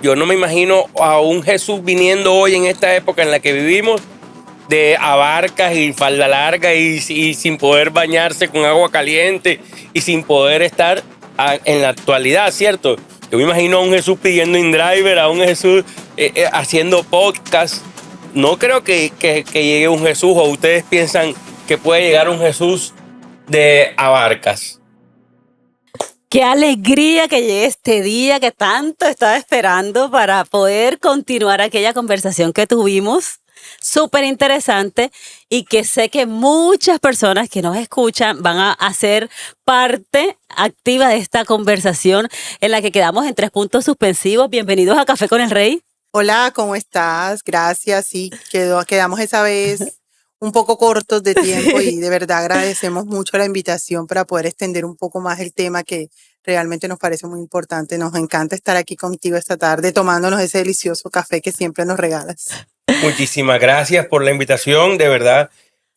Yo no me imagino a un Jesús viniendo hoy en esta época en la que vivimos de abarcas y falda larga y sin poder bañarse con agua caliente y sin poder estar en la actualidad, ¿cierto? Yo me imagino a un Jesús pidiendo InDriver, a un Jesús haciendo podcast. No creo que llegue un Jesús, o ustedes piensan que puede llegar un Jesús de abarcas. Qué alegría que llegue este día que tanto estaba esperando para poder continuar aquella conversación que tuvimos. Súper interesante, y que sé que muchas personas que nos escuchan van a hacer parte activa de esta conversación en la que quedamos en 3 puntos suspensivos. Bienvenidos a Café con el Rey. Hola, ¿cómo estás? Gracias. Sí, quedamos esa vez un poco cortos de tiempo y de verdad agradecemos mucho la invitación para poder extender un poco más el tema que realmente nos parece muy importante. Nos encanta estar aquí contigo esta tarde tomándonos ese delicioso café que siempre nos regalas. Muchísimas gracias por la invitación, de verdad.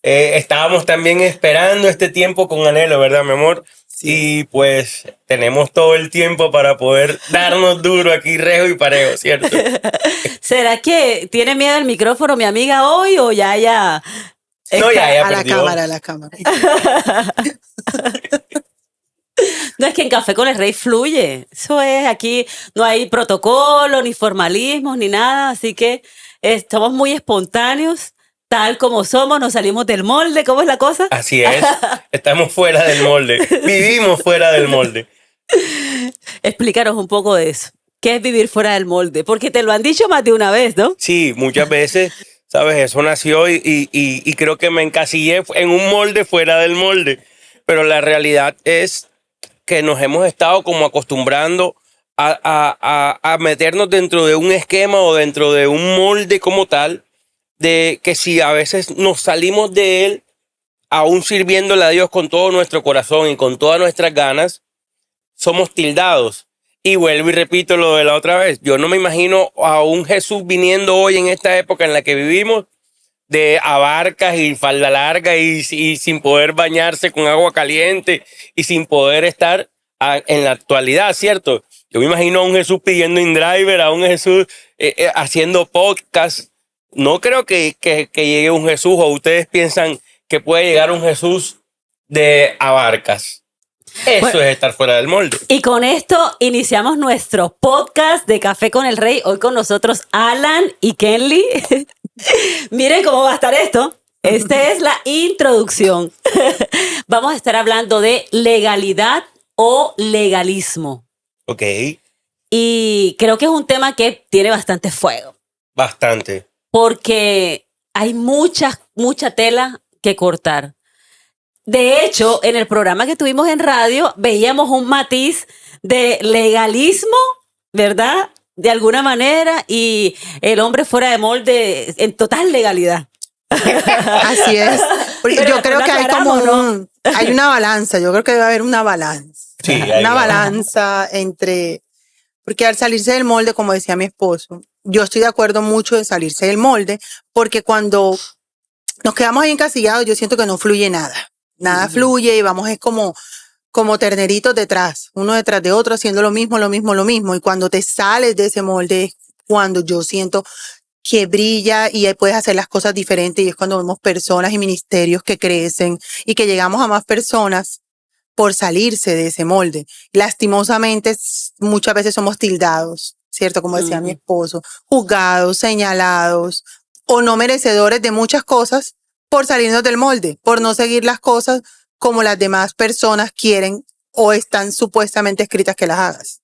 Estábamos también esperando este tiempo con anhelo, ¿verdad, mi amor? Sí. Y pues tenemos todo el tiempo para poder darnos duro aquí, rejo y parejo, ¿cierto? ¿Será que tiene miedo el micrófono mi amiga hoy o ya? No, ya a perdió. A la cámara. No, es que en Café con el Rey fluye. Eso es, aquí no hay protocolo, ni formalismos, ni nada. Así que estamos muy espontáneos, tal como somos, nos salimos del molde. ¿Cómo es la cosa? Así es, estamos fuera del molde, vivimos fuera del molde. Explícanos un poco de eso. ¿Qué es vivir fuera del molde? Porque te lo han dicho más de una vez, ¿no? Sí, muchas veces, ¿sabes? Eso nació y creo que me encasillé en un molde fuera del molde. Pero la realidad es que nos hemos estado como acostumbrando a meternos dentro de un esquema o dentro de un molde como tal, de que si a veces nos salimos de él, aún sirviéndole a Dios con todo nuestro corazón y con todas nuestras ganas, somos tildados. Y vuelvo y repito lo de la otra vez. Yo no me imagino a un Jesús viniendo hoy en esta época en la que vivimos de abarcas y falda larga y sin poder bañarse con agua caliente y sin poder estar en la actualidad, ¿cierto? Yo me imagino a un Jesús pidiendo InDriver, a un Jesús haciendo podcast. No creo que llegue un Jesús, o ustedes piensan que puede llegar un Jesús de abarcas. Eso es estar fuera del molde. Y con esto iniciamos nuestro podcast de Café con el Rey. Hoy con nosotros Alan y Kenley. Miren cómo va a estar esto. Esta es la introducción. Vamos a estar hablando de legalidad o legalismo. Ok. Y creo que es un tema que tiene bastante fuego. Bastante. Porque hay mucha tela que cortar. De hecho, en el programa que tuvimos en radio, veíamos un matiz de legalismo, ¿verdad? De alguna manera, y el hombre fuera de molde en total legalidad. Así es. Porque yo creo que hay como hay una balanza. Yo creo que debe haber una balanza. Sí, una balanza entre... Porque al salirse del molde, como decía mi esposo, yo estoy de acuerdo mucho en salirse del molde, porque cuando nos quedamos ahí encasillados, yo siento que no fluye nada. Nada fluye y vamos es como terneritos detrás, uno detrás de otro, haciendo lo mismo. Y cuando te sales de ese molde es cuando yo siento que brilla y ahí puedes hacer las cosas diferentes, y es cuando vemos personas y ministerios que crecen y que llegamos a más personas por salirse de ese molde. Lastimosamente, muchas veces somos tildados, ¿cierto? Como decía mi esposo, juzgados, señalados o no merecedores de muchas cosas por salirnos del molde, por no seguir las cosas como las demás personas quieren o están supuestamente escritas que las hagas.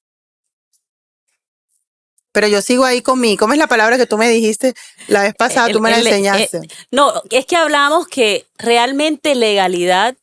Pero yo sigo ahí con ¿cómo es la palabra que tú me dijiste la vez pasada? Tú me la enseñaste. No, es que hablamos que realmente legalidad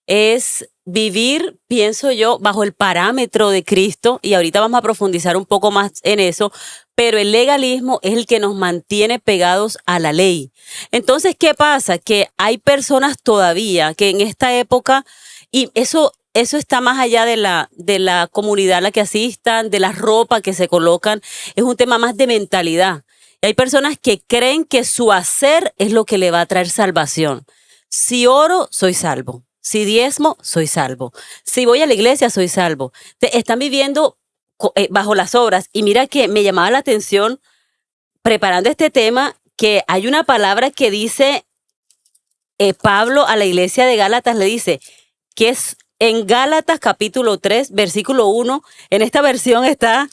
es vivir, pienso yo, bajo el parámetro de Cristo, y ahorita vamos a profundizar un poco más en eso, pero el legalismo es el que nos mantiene pegados a la ley. Entonces, ¿qué pasa? Que hay personas todavía que en esta época, y eso está más allá de la comunidad a la que asistan, de la ropa que se colocan, es un tema más de mentalidad. Y hay personas que creen que su hacer es lo que le va a traer salvación. Si oro, soy salvo. Si diezmo, soy salvo. Si voy a la iglesia, soy salvo. Están viviendo bajo las obras. Y mira que me llamaba la atención, preparando este tema, que hay una palabra que dice Pablo a la iglesia de Gálatas, le dice que es en Gálatas capítulo 3, versículo 1. En esta versión está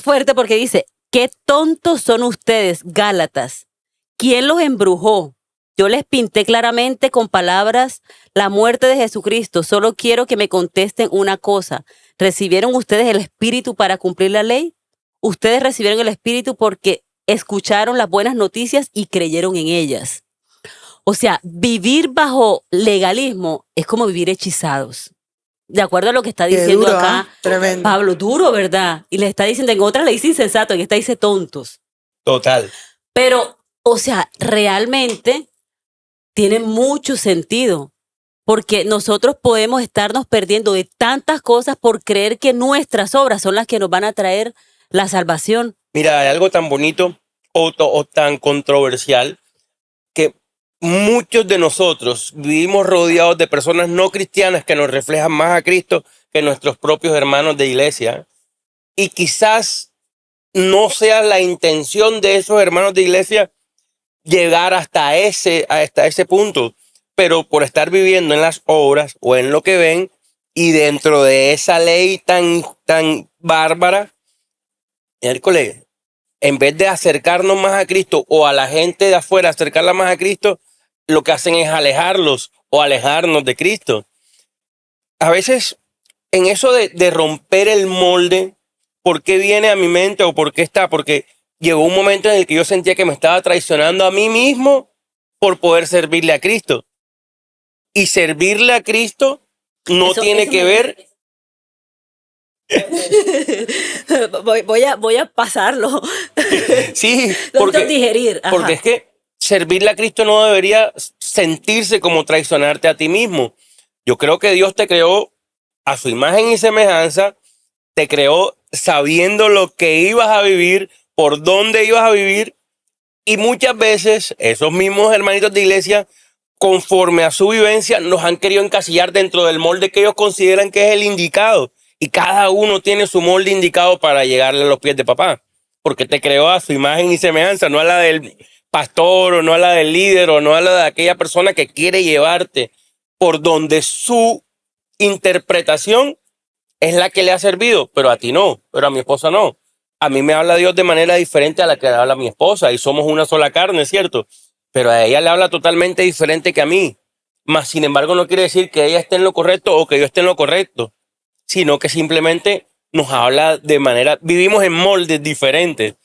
fuerte porque dice: qué tontos son ustedes, Gálatas. ¿Quién los embrujó? Yo les pinté claramente con palabras la muerte de Jesucristo. Solo quiero que me contesten una cosa. ¿Recibieron ustedes el Espíritu para cumplir la ley? Ustedes recibieron el Espíritu porque escucharon las buenas noticias y creyeron en ellas. O sea, vivir bajo legalismo es como vivir hechizados. De acuerdo a lo que está Qué diciendo duro, acá ¿ah? Tremendo. Pablo, duro, ¿verdad? Y le está diciendo, en otra le dice insensato, en esta dice tontos. Total. Pero, o sea, realmente tiene mucho sentido, porque nosotros podemos estarnos perdiendo de tantas cosas por creer que nuestras obras son las que nos van a traer la salvación. Mira, hay algo tan bonito o tan controversial que muchos de nosotros vivimos rodeados de personas no cristianas que nos reflejan más a Cristo que nuestros propios hermanos de iglesia. Y quizás no sea la intención de esos hermanos de iglesia llegar hasta ese punto, pero por estar viviendo en las obras o en lo que ven y dentro de esa ley tan bárbara, miércoles, en vez de acercarnos más a Cristo o a la gente de afuera, acercarla más a Cristo, lo que hacen es alejarlos o alejarnos de Cristo. A veces, en eso de romper el molde, ¿por qué viene a mi mente o por qué está? Porque llegó un momento en el que yo sentía que me estaba traicionando a mí mismo por poder servirle a Cristo. Y servirle a Cristo no tiene que ver. Voy a pasarlo. Sí, Porque digerir. Ajá. Porque es que servirle a Cristo no debería sentirse como traicionarte a ti mismo. Yo creo que Dios te creó a su imagen y semejanza, te creó sabiendo lo que ibas a vivir, por dónde ibas a vivir, y muchas veces esos mismos hermanitos de iglesia, conforme a su vivencia, nos han querido encasillar dentro del molde que ellos consideran que es el indicado. Y cada uno tiene su molde indicado para llegarle a los pies de papá. Porque te creó a su imagen y semejanza, no a la del pastor, o no a la del líder, o no a la de aquella persona que quiere llevarte por donde su interpretación es la que le ha servido, pero a ti no, pero a mi esposa no. A mí me habla Dios de manera diferente a la que le habla a mi esposa y somos una sola carne, ¿cierto? Pero a ella le habla totalmente diferente que a mí. Mas, sin embargo, no quiere decir que ella esté en lo correcto o que yo esté en lo correcto, sino que simplemente nos habla de manera, vivimos en moldes diferentes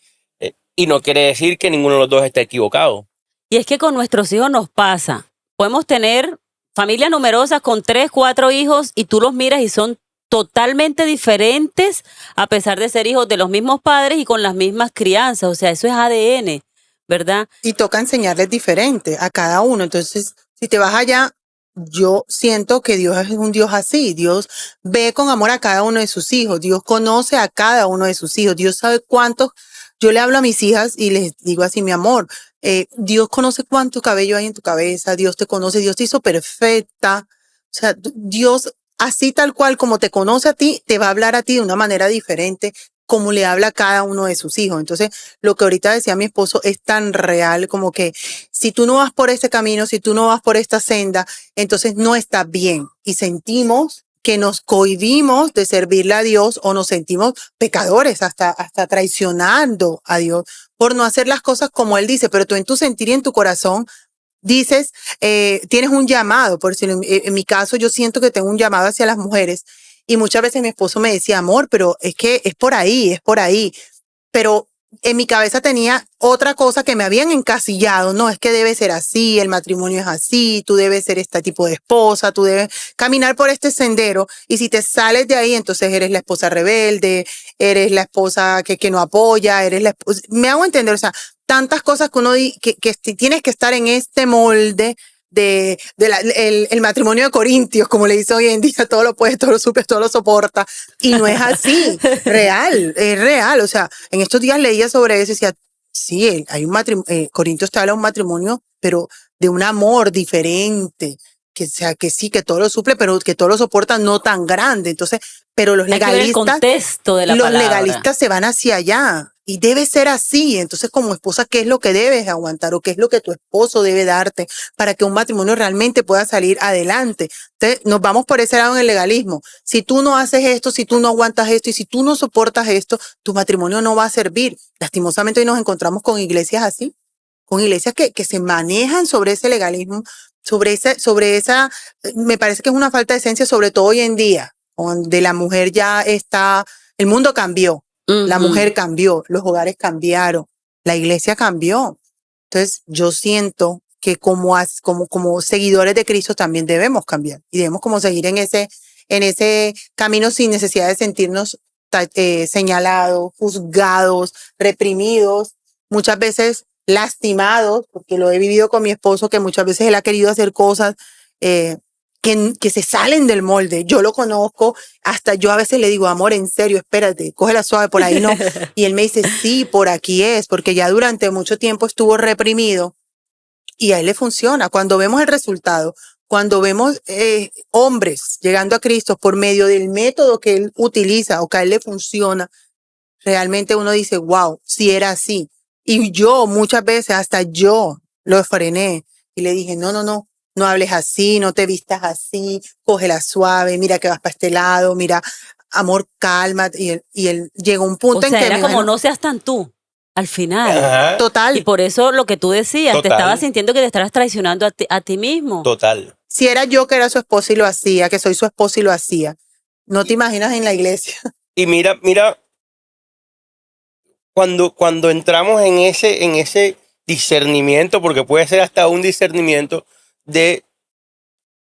y no quiere decir que ninguno de los dos esté equivocado. Y es que con nuestros hijos nos pasa. Podemos tener familias numerosas con 3, 4 hijos y tú los miras y son totalmente diferentes a pesar de ser hijos de los mismos padres y con las mismas crianzas. O sea, eso es ADN, ¿verdad? Y toca enseñarles diferente a cada uno. Entonces, si te vas allá, yo siento que Dios es un Dios así. Dios ve con amor a cada uno de sus hijos. Dios conoce a cada uno de sus hijos. Dios sabe cuántos. Yo le hablo a mis hijas y les digo así, mi amor, Dios conoce cuánto cabello hay en tu cabeza. Dios te conoce. Dios te hizo perfecta. O sea, Dios, así tal cual como te conoce a ti, te va a hablar a ti de una manera diferente como le habla a cada uno de sus hijos. Entonces, lo que ahorita decía mi esposo es tan real como que si tú no vas por este camino, si tú no vas por esta senda, entonces no estás bien. Y sentimos que nos cohibimos de servirle a Dios o nos sentimos pecadores, hasta traicionando a Dios por no hacer las cosas como Él dice, pero tú en tu sentir y en tu corazón dices, tienes un llamado, por decirlo, en mi caso yo siento que tengo un llamado hacia las mujeres y muchas veces mi esposo me decía, amor, pero es que es por ahí, pero en mi cabeza tenía otra cosa que me habían encasillado, no, es que debe ser así, el matrimonio es así, tú debes ser este tipo de esposa, tú debes caminar por este sendero y si te sales de ahí, entonces eres la esposa rebelde, eres la esposa que no apoya, eres la esposa, me hago entender, o sea, tantas cosas que uno que tienes que estar en este molde el matrimonio de Corintios, como le dice hoy en día, todo lo puede, todo lo supe, todo lo soporta. Y no es así, es real. O sea, en estos días leía sobre eso y decía, sí, hay un matrimonio, Corintios te habla de un matrimonio, pero de un amor diferente, que sea que sí, que todo lo suple, pero que todo lo soporta, no tan grande. Entonces, pero los Hay que ver el legalistas, contexto de la los palabra. legalistas se van hacia allá y debe ser así. Entonces, como esposa, ¿qué es lo que debes aguantar o qué es lo que tu esposo debe darte para que un matrimonio realmente pueda salir adelante? Entonces, nos vamos por ese lado en el legalismo. Si tú no haces esto, si tú no aguantas esto y si tú no soportas esto, tu matrimonio no va a servir. Lastimosamente hoy nos encontramos con iglesias así, con iglesias que se manejan sobre ese legalismo, sobre esa, me parece que es una falta de esencia, sobre todo hoy en día, donde la mujer ya está, el mundo cambió, la mujer cambió, los hogares cambiaron, la iglesia cambió. Entonces, yo siento que como seguidores de Cristo también debemos cambiar y debemos como seguir en ese camino sin necesidad de sentirnos señalados, juzgados, reprimidos, muchas veces lastimados, porque lo he vivido con mi esposo, que muchas veces él ha querido hacer cosas que se salen del molde. Yo lo conozco, hasta yo a veces le digo, amor, en serio, espérate, cógela suave, por ahí no. Y él me dice, sí, por aquí es, porque ya durante mucho tiempo estuvo reprimido y a él le funciona. Cuando vemos el resultado, cuando vemos hombres llegando a Cristo por medio del método que él utiliza o que a él le funciona, realmente uno dice, wow, si era así. Y yo muchas veces, hasta yo lo frené y le dije, no hables así, no te vistas así, cógela suave, mira que vas para este lado, mira, amor, calma. Y él llegó a un punto O sea, en que era me como dijo, no seas tan tú, al final. Ajá, total, Y por eso lo que tú decías, te Total. estabas sintiendo que te estabas traicionando a ti mismo. total. si era yo que era su esposa y lo hacía, que soy su esposa y lo hacía, no te imaginas en la iglesia. Y mira, cuando entramos en ese discernimiento, porque puede ser hasta un discernimiento de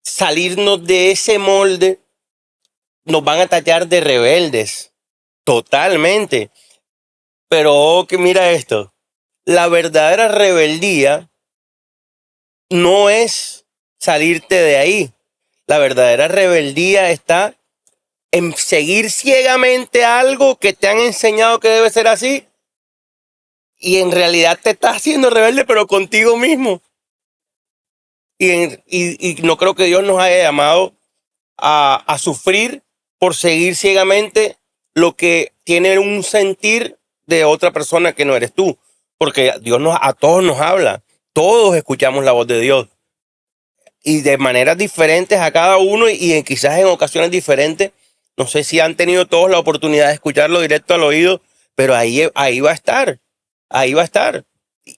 salirnos de ese molde, nos van a tachar de rebeldes, totalmente. Pero que mira esto, la verdadera rebeldía no es salirte de ahí. La verdadera rebeldía está en seguir ciegamente algo que te han enseñado que debe ser así y en realidad te estás haciendo rebelde, pero contigo mismo. Y no creo que Dios nos haya llamado a sufrir por seguir ciegamente lo que tiene un sentir de otra persona que no eres tú. Porque Dios a todos nos habla. Todos escuchamos la voz de Dios. Y de maneras diferentes a cada uno y quizás en ocasiones diferentes. No sé si han tenido todos la oportunidad de escucharlo directo al oído, pero ahí va a estar. Ahí va a estar.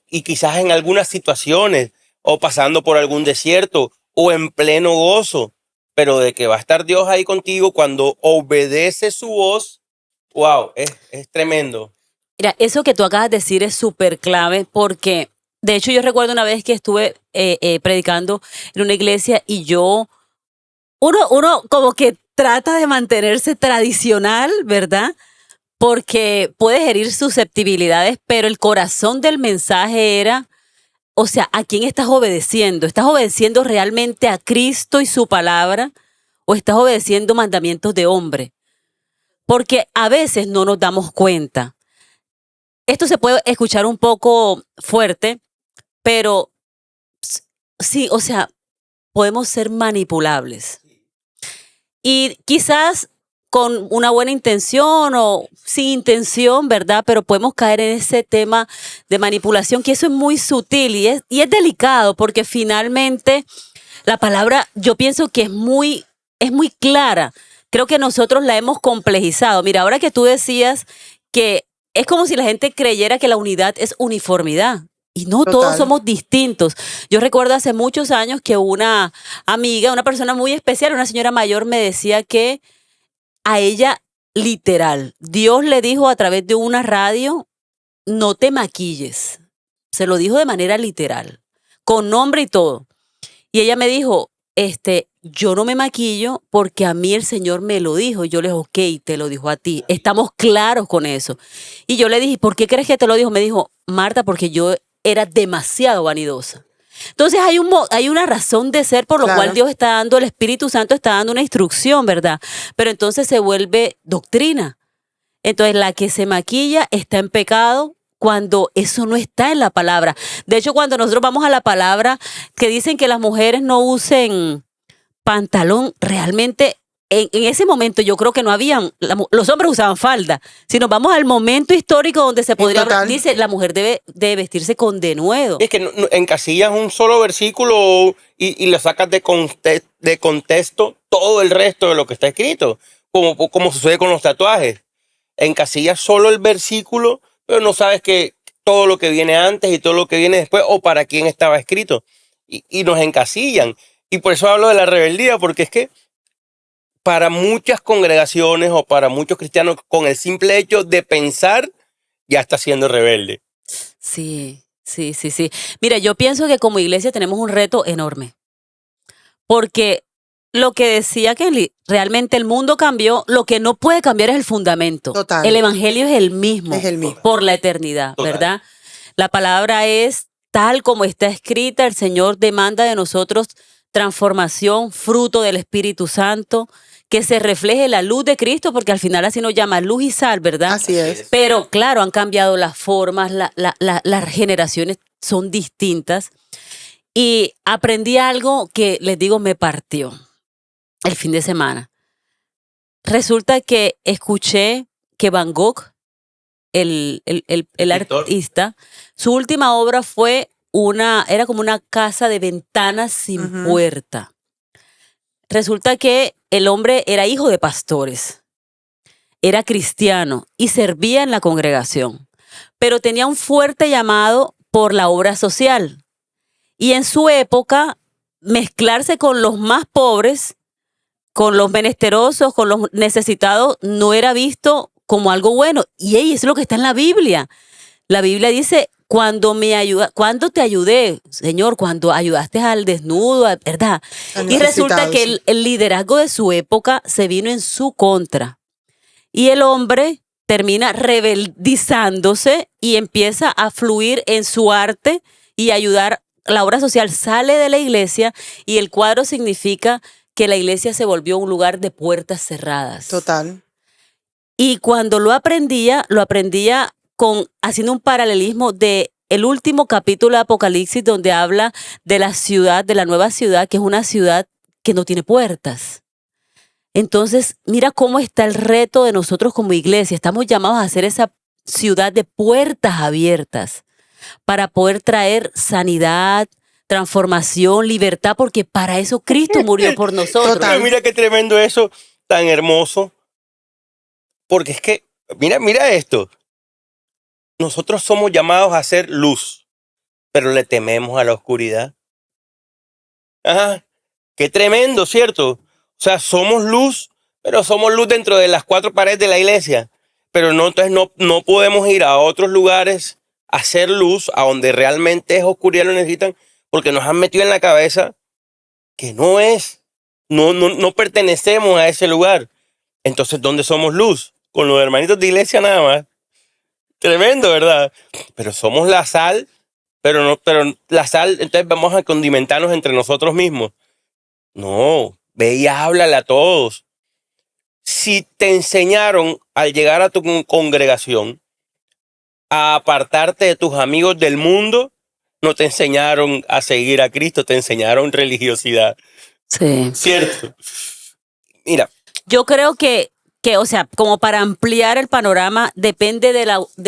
Y quizás en algunas situaciones, o pasando por algún desierto, o en pleno gozo. Pero de que va a estar Dios ahí contigo cuando obedece su voz, wow, es tremendo. Mira, eso que tú acabas de decir es súper clave porque, de hecho, yo recuerdo una vez que estuve predicando en una iglesia y uno como que trata de mantenerse tradicional, ¿verdad? Porque puedes herir susceptibilidades, pero el corazón del mensaje era, o sea, ¿a quién estás obedeciendo? ¿Estás obedeciendo realmente a Cristo y su palabra o estás obedeciendo mandamientos de hombre? Porque a veces no nos damos cuenta. Esto se puede escuchar un poco fuerte, pero sí, o sea, podemos ser manipulables. Y quizás con una buena intención o sin intención, ¿verdad? Pero podemos caer en ese tema de manipulación, que eso es muy sutil y es delicado porque finalmente la palabra yo pienso que es muy clara. Creo que nosotros la hemos complejizado. Mira, ahora que tú decías que es como si la gente creyera que la unidad es uniformidad. Y no, todos Total. somos distintos. Yo recuerdo hace muchos años que una amiga, una persona muy especial, una señora mayor, me decía que a ella, literal, Dios le dijo a través de una radio, no te maquilles. Se lo dijo de manera literal, con nombre y todo. Y ella me dijo, yo no me maquillo porque a mí el Señor me lo dijo. Y yo le dije, ok, te lo dijo a ti. Estamos claros con eso. Y yo le dije, ¿por qué crees que te lo dijo? Me dijo, Marta, porque yo era demasiado vanidosa. Entonces hay una razón de ser por lo Claro. cual Dios está dando, el Espíritu Santo está dando una instrucción, ¿verdad? Pero entonces se vuelve doctrina. Entonces la que se maquilla está en pecado cuando eso no está en la palabra. De hecho, cuando nosotros vamos a la palabra que dicen que las mujeres no usen pantalón realmente. En ese momento yo creo que no habían, los hombres usaban falda. Si nos vamos al momento histórico donde se podría hablar, dice, la mujer debe vestirse con denuedo. Es que encasillas un solo versículo y le sacas de contexto todo el resto de lo que está escrito, como sucede con los tatuajes. Encasillas solo el versículo, pero no sabes que todo lo que viene antes y todo lo que viene después o para quién estaba escrito. Y nos encasillan. Y por eso hablo de la rebeldía, porque es que para muchas congregaciones o para muchos cristianos, con el simple hecho de pensar, ya está siendo rebelde. Sí. Mira, yo pienso que como iglesia tenemos un reto enorme. Porque lo que decía Kelly, realmente el mundo cambió, lo que no puede cambiar es el fundamento. Total. El evangelio es el mismo. Es el mismo. Por la eternidad, Total. ¿verdad? La palabra es tal como está escrita, el Señor demanda de nosotros transformación, fruto del Espíritu Santo, que se refleje la luz de Cristo, porque al final así nos llama luz y sal, ¿verdad? Así es. Pero claro, han cambiado las formas, las generaciones son distintas. Y aprendí algo que, les digo, me partió el fin de semana. Resulta que escuché que Van Gogh, el artista, su última obra fue era como una casa de ventanas sin puerta. Resulta que el hombre era hijo de pastores, era cristiano y servía en la congregación, pero tenía un fuerte llamado por la obra social. Y en su época, mezclarse con los más pobres, con los menesterosos, con los necesitados, no era visto como algo bueno. Y eso es lo que está en la Biblia. La Biblia dice, cuando te ayudé, Señor, cuando ayudaste al desnudo, ¿verdad? Y resulta que el liderazgo de su época se vino en su contra. Y el hombre termina rebeldizándose y empieza a fluir en su arte y ayudar. La obra social sale de la iglesia y el cuadro significa que la iglesia se volvió un lugar de puertas cerradas. Total. Y cuando lo aprendía haciendo un paralelismo de el último capítulo de Apocalipsis, donde habla de la ciudad, de la nueva ciudad, que es una ciudad que no tiene puertas. Entonces, mira cómo está el reto de nosotros como iglesia. Estamos llamados a hacer esa ciudad de puertas abiertas para poder traer sanidad, transformación, libertad, porque para eso Cristo murió por nosotros. Total. Mira qué tremendo eso, tan hermoso. Porque es que, mira esto. Nosotros somos llamados a hacer luz, pero le tememos a la oscuridad. Ajá, qué tremendo, ¿cierto? O sea, somos luz, pero somos luz dentro de las cuatro paredes de la iglesia. Pero entonces no podemos ir a otros lugares a hacer luz, a donde realmente es oscuridad, lo necesitan, porque nos han metido en la cabeza que no pertenecemos a ese lugar. Entonces, ¿dónde somos luz? Con los hermanitos de iglesia nada más. Tremendo, ¿verdad? Pero somos la sal, pero la sal, entonces vamos a condimentarnos entre nosotros mismos. No, ve y háblale a todos. Si te enseñaron al llegar a tu congregación a apartarte de tus amigos del mundo, no te enseñaron a seguir a Cristo, te enseñaron religiosidad. Sí. ¿Cierto? Mira. Yo creo que, o sea, como para ampliar el panorama, depende de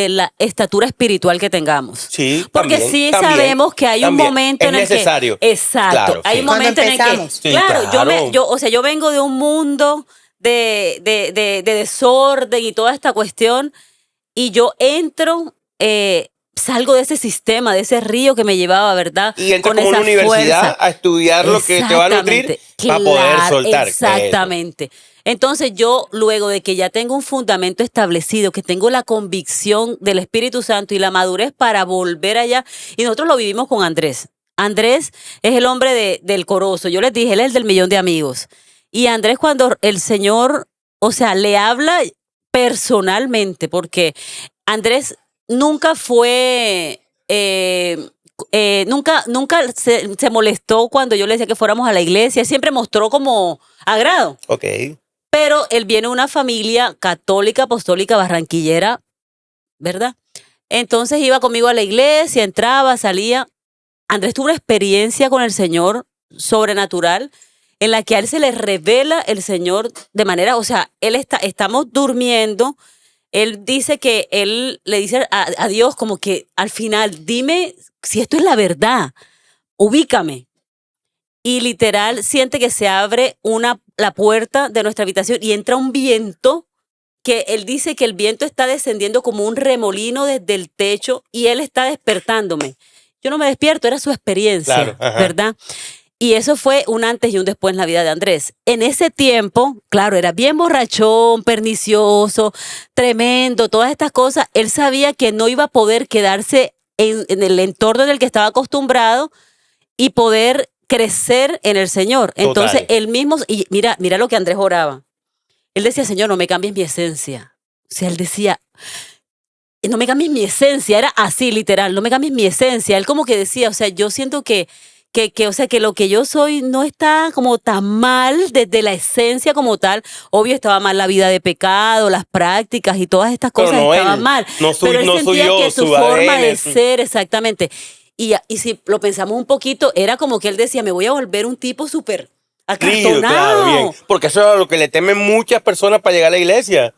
la estatura espiritual que tengamos. Sí, porque también, sabemos que hay un momento en el necesario. que... Exacto. Claro, hay sí. un momento en el que... Sí, claro, claro. yo vengo de un mundo de desorden y toda esta cuestión, y yo entro... salgo de ese sistema, de ese río que me llevaba, ¿verdad? Y entras con como esa una universidad fuerza. a estudiar lo que te va a nutrir para poder soltar. Exactamente. Entonces yo, luego de que ya tengo un fundamento establecido, que tengo la convicción del Espíritu Santo y la madurez para volver allá, y nosotros lo vivimos con Andrés. Andrés es el hombre del corozo. Yo les dije, él es el del millón de amigos. Y Andrés, cuando el Señor, o sea, le habla personalmente, porque Andrés nunca fue, nunca se molestó cuando yo le decía que fuéramos a la iglesia, siempre mostró como agrado. Ok. Pero él viene de una familia católica, apostólica, barranquillera, ¿verdad? Entonces iba conmigo a la iglesia, entraba, salía. Andrés tuvo una experiencia con el Señor sobrenatural en la que a él se le revela el Señor de manera, o sea, estamos durmiendo, él dice que él le dice a Dios como que al final, dime si esto es la verdad, ubícame. Y literal siente que se abre la puerta de nuestra habitación y entra un viento que él dice que el viento está descendiendo como un remolino desde el techo y él está despertándome. Yo no me despierto, era su experiencia, Claro, ajá. ¿verdad? Y eso fue un antes y un después en la vida de Andrés. En ese tiempo, claro, era bien borrachón, pernicioso, tremendo, todas estas cosas. Él sabía que no iba a poder quedarse en el entorno en el que estaba acostumbrado y poder crecer en el Señor. Entonces, Total. él mismo, y mira lo que Andrés oraba. Él decía, Señor, no me cambies mi esencia. O sea, él decía, no me cambies mi esencia. Era así, literal, no me cambies mi esencia. Él como que decía, o sea, yo siento o sea, que lo que yo soy no está como tan mal desde la esencia como tal. Obvio, estaba mal la vida de pecado, las prácticas y todas estas Pero cosas no estaban él, mal. no soy, Pero él no soy sentía yo, que su su forma de ADN. ser, exactamente. Y si lo pensamos un poquito, era como que él decía, me voy a volver un tipo súper Rígido, claro, bien. acartonado. Porque eso es a lo que le temen muchas personas para llegar a la iglesia.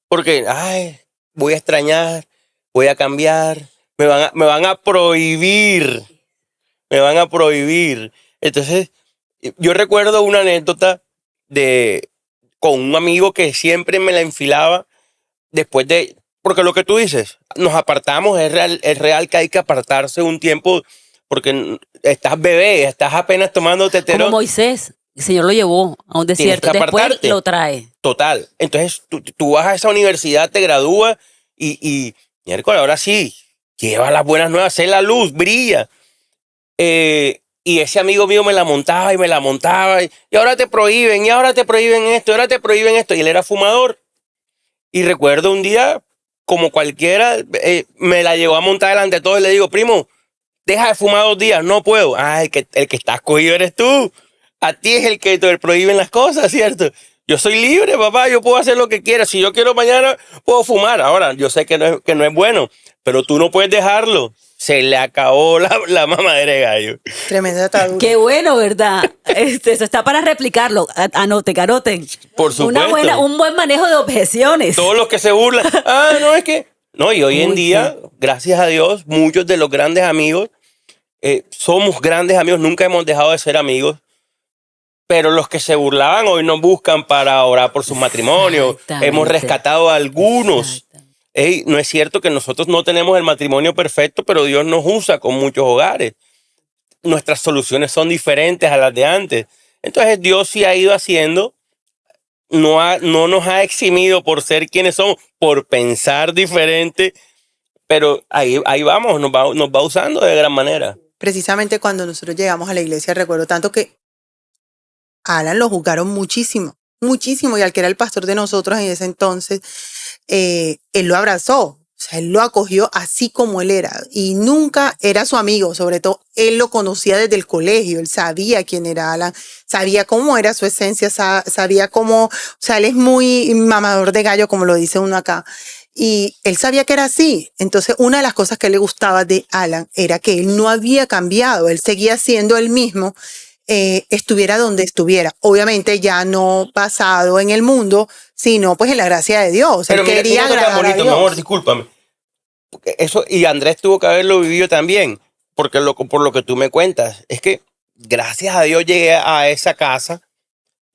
Porque, ay, voy a extrañar, voy a cambiar, me van a prohibir, me van a prohibir. Entonces, yo recuerdo una anécdota con un amigo que siempre me la enfilaba después porque lo que tú dices, nos apartamos, es real que hay que apartarse un tiempo, porque estás bebé, estás apenas tomando Como tetero, Moisés, el Señor lo llevó a un tienes desierto. que Después apartarte. lo trae. Total. Entonces tú vas a esa universidad, te gradúas y miércoles, ahora sí, lleva las buenas nuevas, sé la luz, brilla. Y ese amigo mío me la montaba y me la montaba. Y ahora te prohíben, y ahora te prohíben esto, y ahora te prohíben esto. Y él era fumador. Y recuerdo un día, como cualquiera, me la llevó a montar delante de todos y le digo, primo, deja de fumar 2 días, no puedo. Ah, el que está escogido eres tú. A ti es el que te prohíben las cosas, ¿cierto? Yo soy libre, papá, yo puedo hacer lo que quiera. Si yo quiero mañana, puedo fumar. Ahora, yo sé que no es bueno, pero tú no puedes dejarlo. Se le acabó la mamadera de gallo. Tremenda atadura. Qué bueno, ¿verdad? Eso está para replicarlo. Anoten. Por supuesto. Un buen manejo de objeciones. Todos los que se burlan. Ah, no, es que... No, y hoy en Uy, día, sí. gracias a Dios, muchos de los grandes amigos, somos grandes amigos, nunca hemos dejado de ser amigos. Pero los que se burlaban hoy nos buscan para orar por sus matrimonios. Exactamente. Hemos rescatado a algunos. Exactamente. Ey, no es cierto que nosotros no tenemos el matrimonio perfecto, pero Dios nos usa con muchos hogares. Nuestras soluciones son diferentes a las de antes. Entonces Dios sí ha ido haciendo, no nos ha eximido por ser quienes somos, por pensar diferente, pero ahí vamos, nos va usando de gran manera. Precisamente cuando nosotros llegamos a la iglesia, recuerdo tanto que a Alan lo juzgaron muchísimo, muchísimo, y al que era el pastor de nosotros en ese entonces, él lo abrazó. O sea, él lo acogió así como él era y nunca era su amigo, sobre todo él lo conocía desde el colegio, él sabía quién era Alan, sabía cómo era su esencia, sabía cómo, o sea, él es muy mamador de gallo, como lo dice uno acá, y él sabía que era así. Entonces, una de las cosas que le gustaba de Alan era que él no había cambiado, él seguía siendo el mismo, estuviera donde estuviera. Obviamente ya no basado en el mundo, sino pues en la gracia de Dios. Pero Él mira, quería mira qué tan agradar a bonito, mi Dios. amor, discúlpame. Porque eso, y Andrés tuvo que haberlo vivido también, porque por lo que tú me cuentas, es que gracias a Dios llegué a esa casa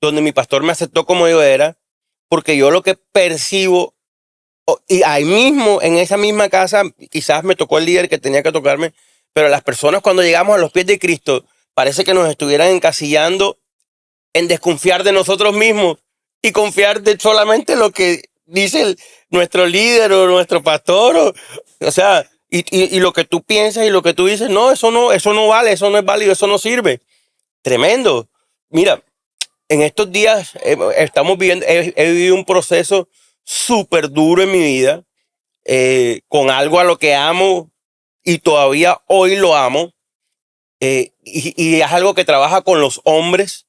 donde mi pastor me aceptó como yo era, porque yo lo que percibo, y ahí mismo, en esa misma casa, quizás me tocó el líder que tenía que tocarme, pero las personas cuando llegamos a los pies de Cristo, parece que nos estuvieran encasillando en desconfiar de nosotros mismos y confiar de solamente lo que dice nuestro líder o nuestro pastor. O sea, y lo que tú piensas y lo que tú dices, no, eso no vale, eso no es válido, eso no sirve. Tremendo. Mira, en estos días estamos viviendo, he vivido un proceso súper duro en mi vida, con algo a lo que amo y todavía hoy lo amo. Y es algo que trabaja con los hombres.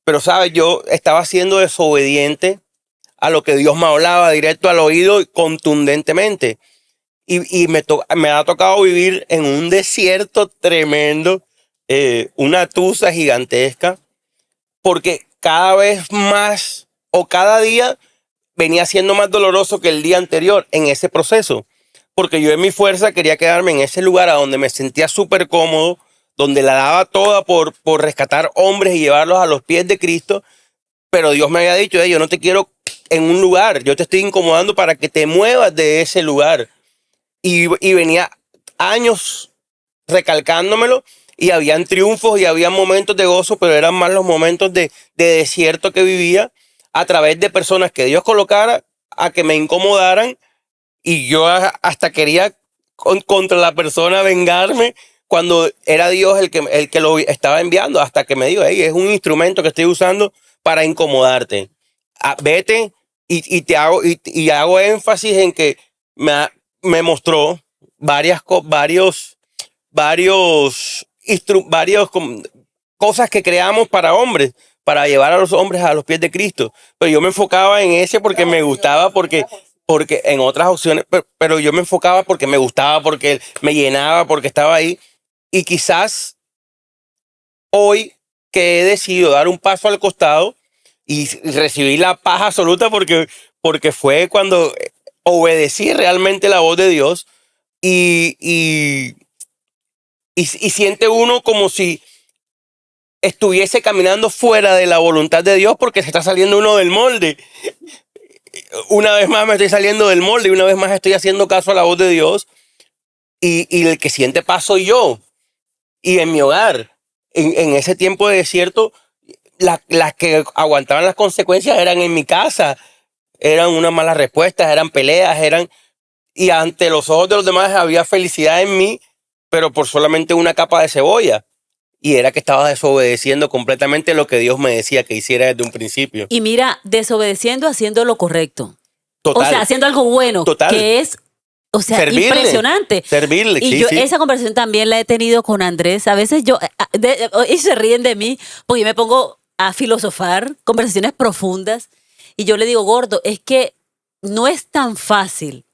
Pero, ¿sabes? Yo estaba siendo desobediente a lo que Dios me hablaba directo al oído y contundentemente. Y me ha tocado vivir en un desierto tremendo, una tusa gigantesca. porque cada vez más o cada día venía siendo más doloroso que el día anterior en ese proceso. Porque yo en mi fuerza quería quedarme en ese lugar a donde me sentía súper cómodo, donde la daba toda por rescatar hombres y llevarlos a los pies de Cristo. Pero Dios me había dicho, yo no te quiero en un lugar, yo te estoy incomodando para que te muevas de ese lugar. Y venía años recalcándomelo y habían triunfos y había momentos de gozo, pero eran más los momentos de desierto que vivía a través de personas que Dios colocara a que me incomodaran y yo hasta quería contra la persona vengarme cuando era Dios el que lo estaba enviando, hasta que me dijo, hey, es un instrumento que estoy usando para incomodarte. Vete y hago énfasis en que me mostró varias cosas que creamos para hombres, para llevar a los hombres a los pies de Cristo. Pero yo me enfocaba en ese porque me gustaba, porque en otras opciones, pero yo me enfocaba porque me gustaba, porque me llenaba, porque estaba ahí. Y quizás hoy que he decidido dar un paso al costado y recibí la paz absoluta porque fue cuando obedecí realmente la voz de Dios y siente uno como si estuviese caminando fuera de la voluntad de Dios porque se está saliendo uno del molde. Una vez más me estoy saliendo del molde y una vez más estoy haciendo caso a la voz de Dios y el que siente paz soy yo. Y en mi hogar, en ese tiempo de desierto, las que aguantaban las consecuencias eran en mi casa. Eran unas malas respuestas, eran peleas, y ante los ojos de los demás había felicidad en mí, pero por solamente una capa de cebolla. Y era que estaba desobedeciendo completamente lo que Dios me decía que hiciera desde un principio. Y mira, desobedeciendo, haciendo lo correcto. Total. O sea, haciendo algo bueno, Total. que es, o sea, Servirle. impresionante. Servirle, Y sí, yo sí. esa conversación también la he tenido con Andrés. A veces y se ríen de mí, porque yo me pongo a filosofar, conversaciones profundas, y yo le digo, gordo, es que no es tan fácil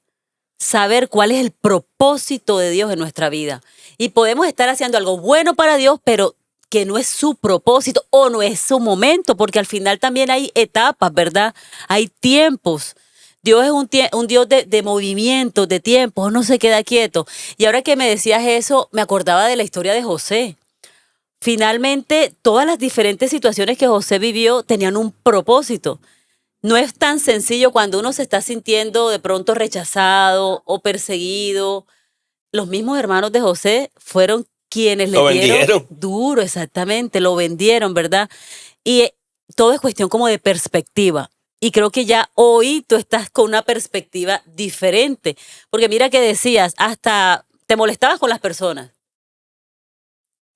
saber cuál es el propósito de Dios en nuestra vida. Y podemos estar haciendo algo bueno para Dios, pero que no es su propósito o no es su momento, porque al final también hay etapas, ¿verdad? Hay tiempos. Dios es un Dios de movimientos, de tiempos, no se queda quieto. Y ahora que me decías eso, me acordaba de la historia de José. Finalmente, todas las diferentes situaciones que José vivió tenían un propósito. No es tan sencillo cuando uno se está sintiendo de pronto rechazado o perseguido. Los mismos hermanos de José fueron quienes le Lo dieron vendieron. duro, exactamente, lo vendieron, ¿verdad? Y todo es cuestión como de perspectiva. Y creo que ya hoy tú estás con una perspectiva diferente. Porque mira que decías, hasta te molestabas con las personas.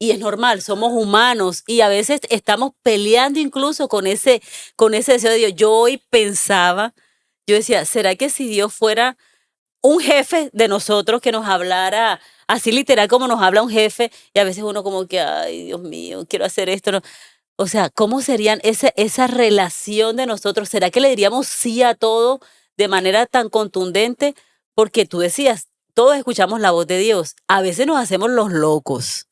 Y es normal, somos humanos y a veces estamos peleando incluso con ese deseo de Dios. Yo hoy pensaba, yo decía, ¿será que si Dios fuera un jefe de nosotros que nos hablara así literal como nos habla un jefe y a veces uno como que, ay, Dios mío, quiero hacer esto? No. O sea, ¿cómo serían esa relación de nosotros? ¿Será que le diríamos sí a todo de manera tan contundente? Porque tú decías, todos escuchamos la voz de Dios. A veces nos hacemos los locos.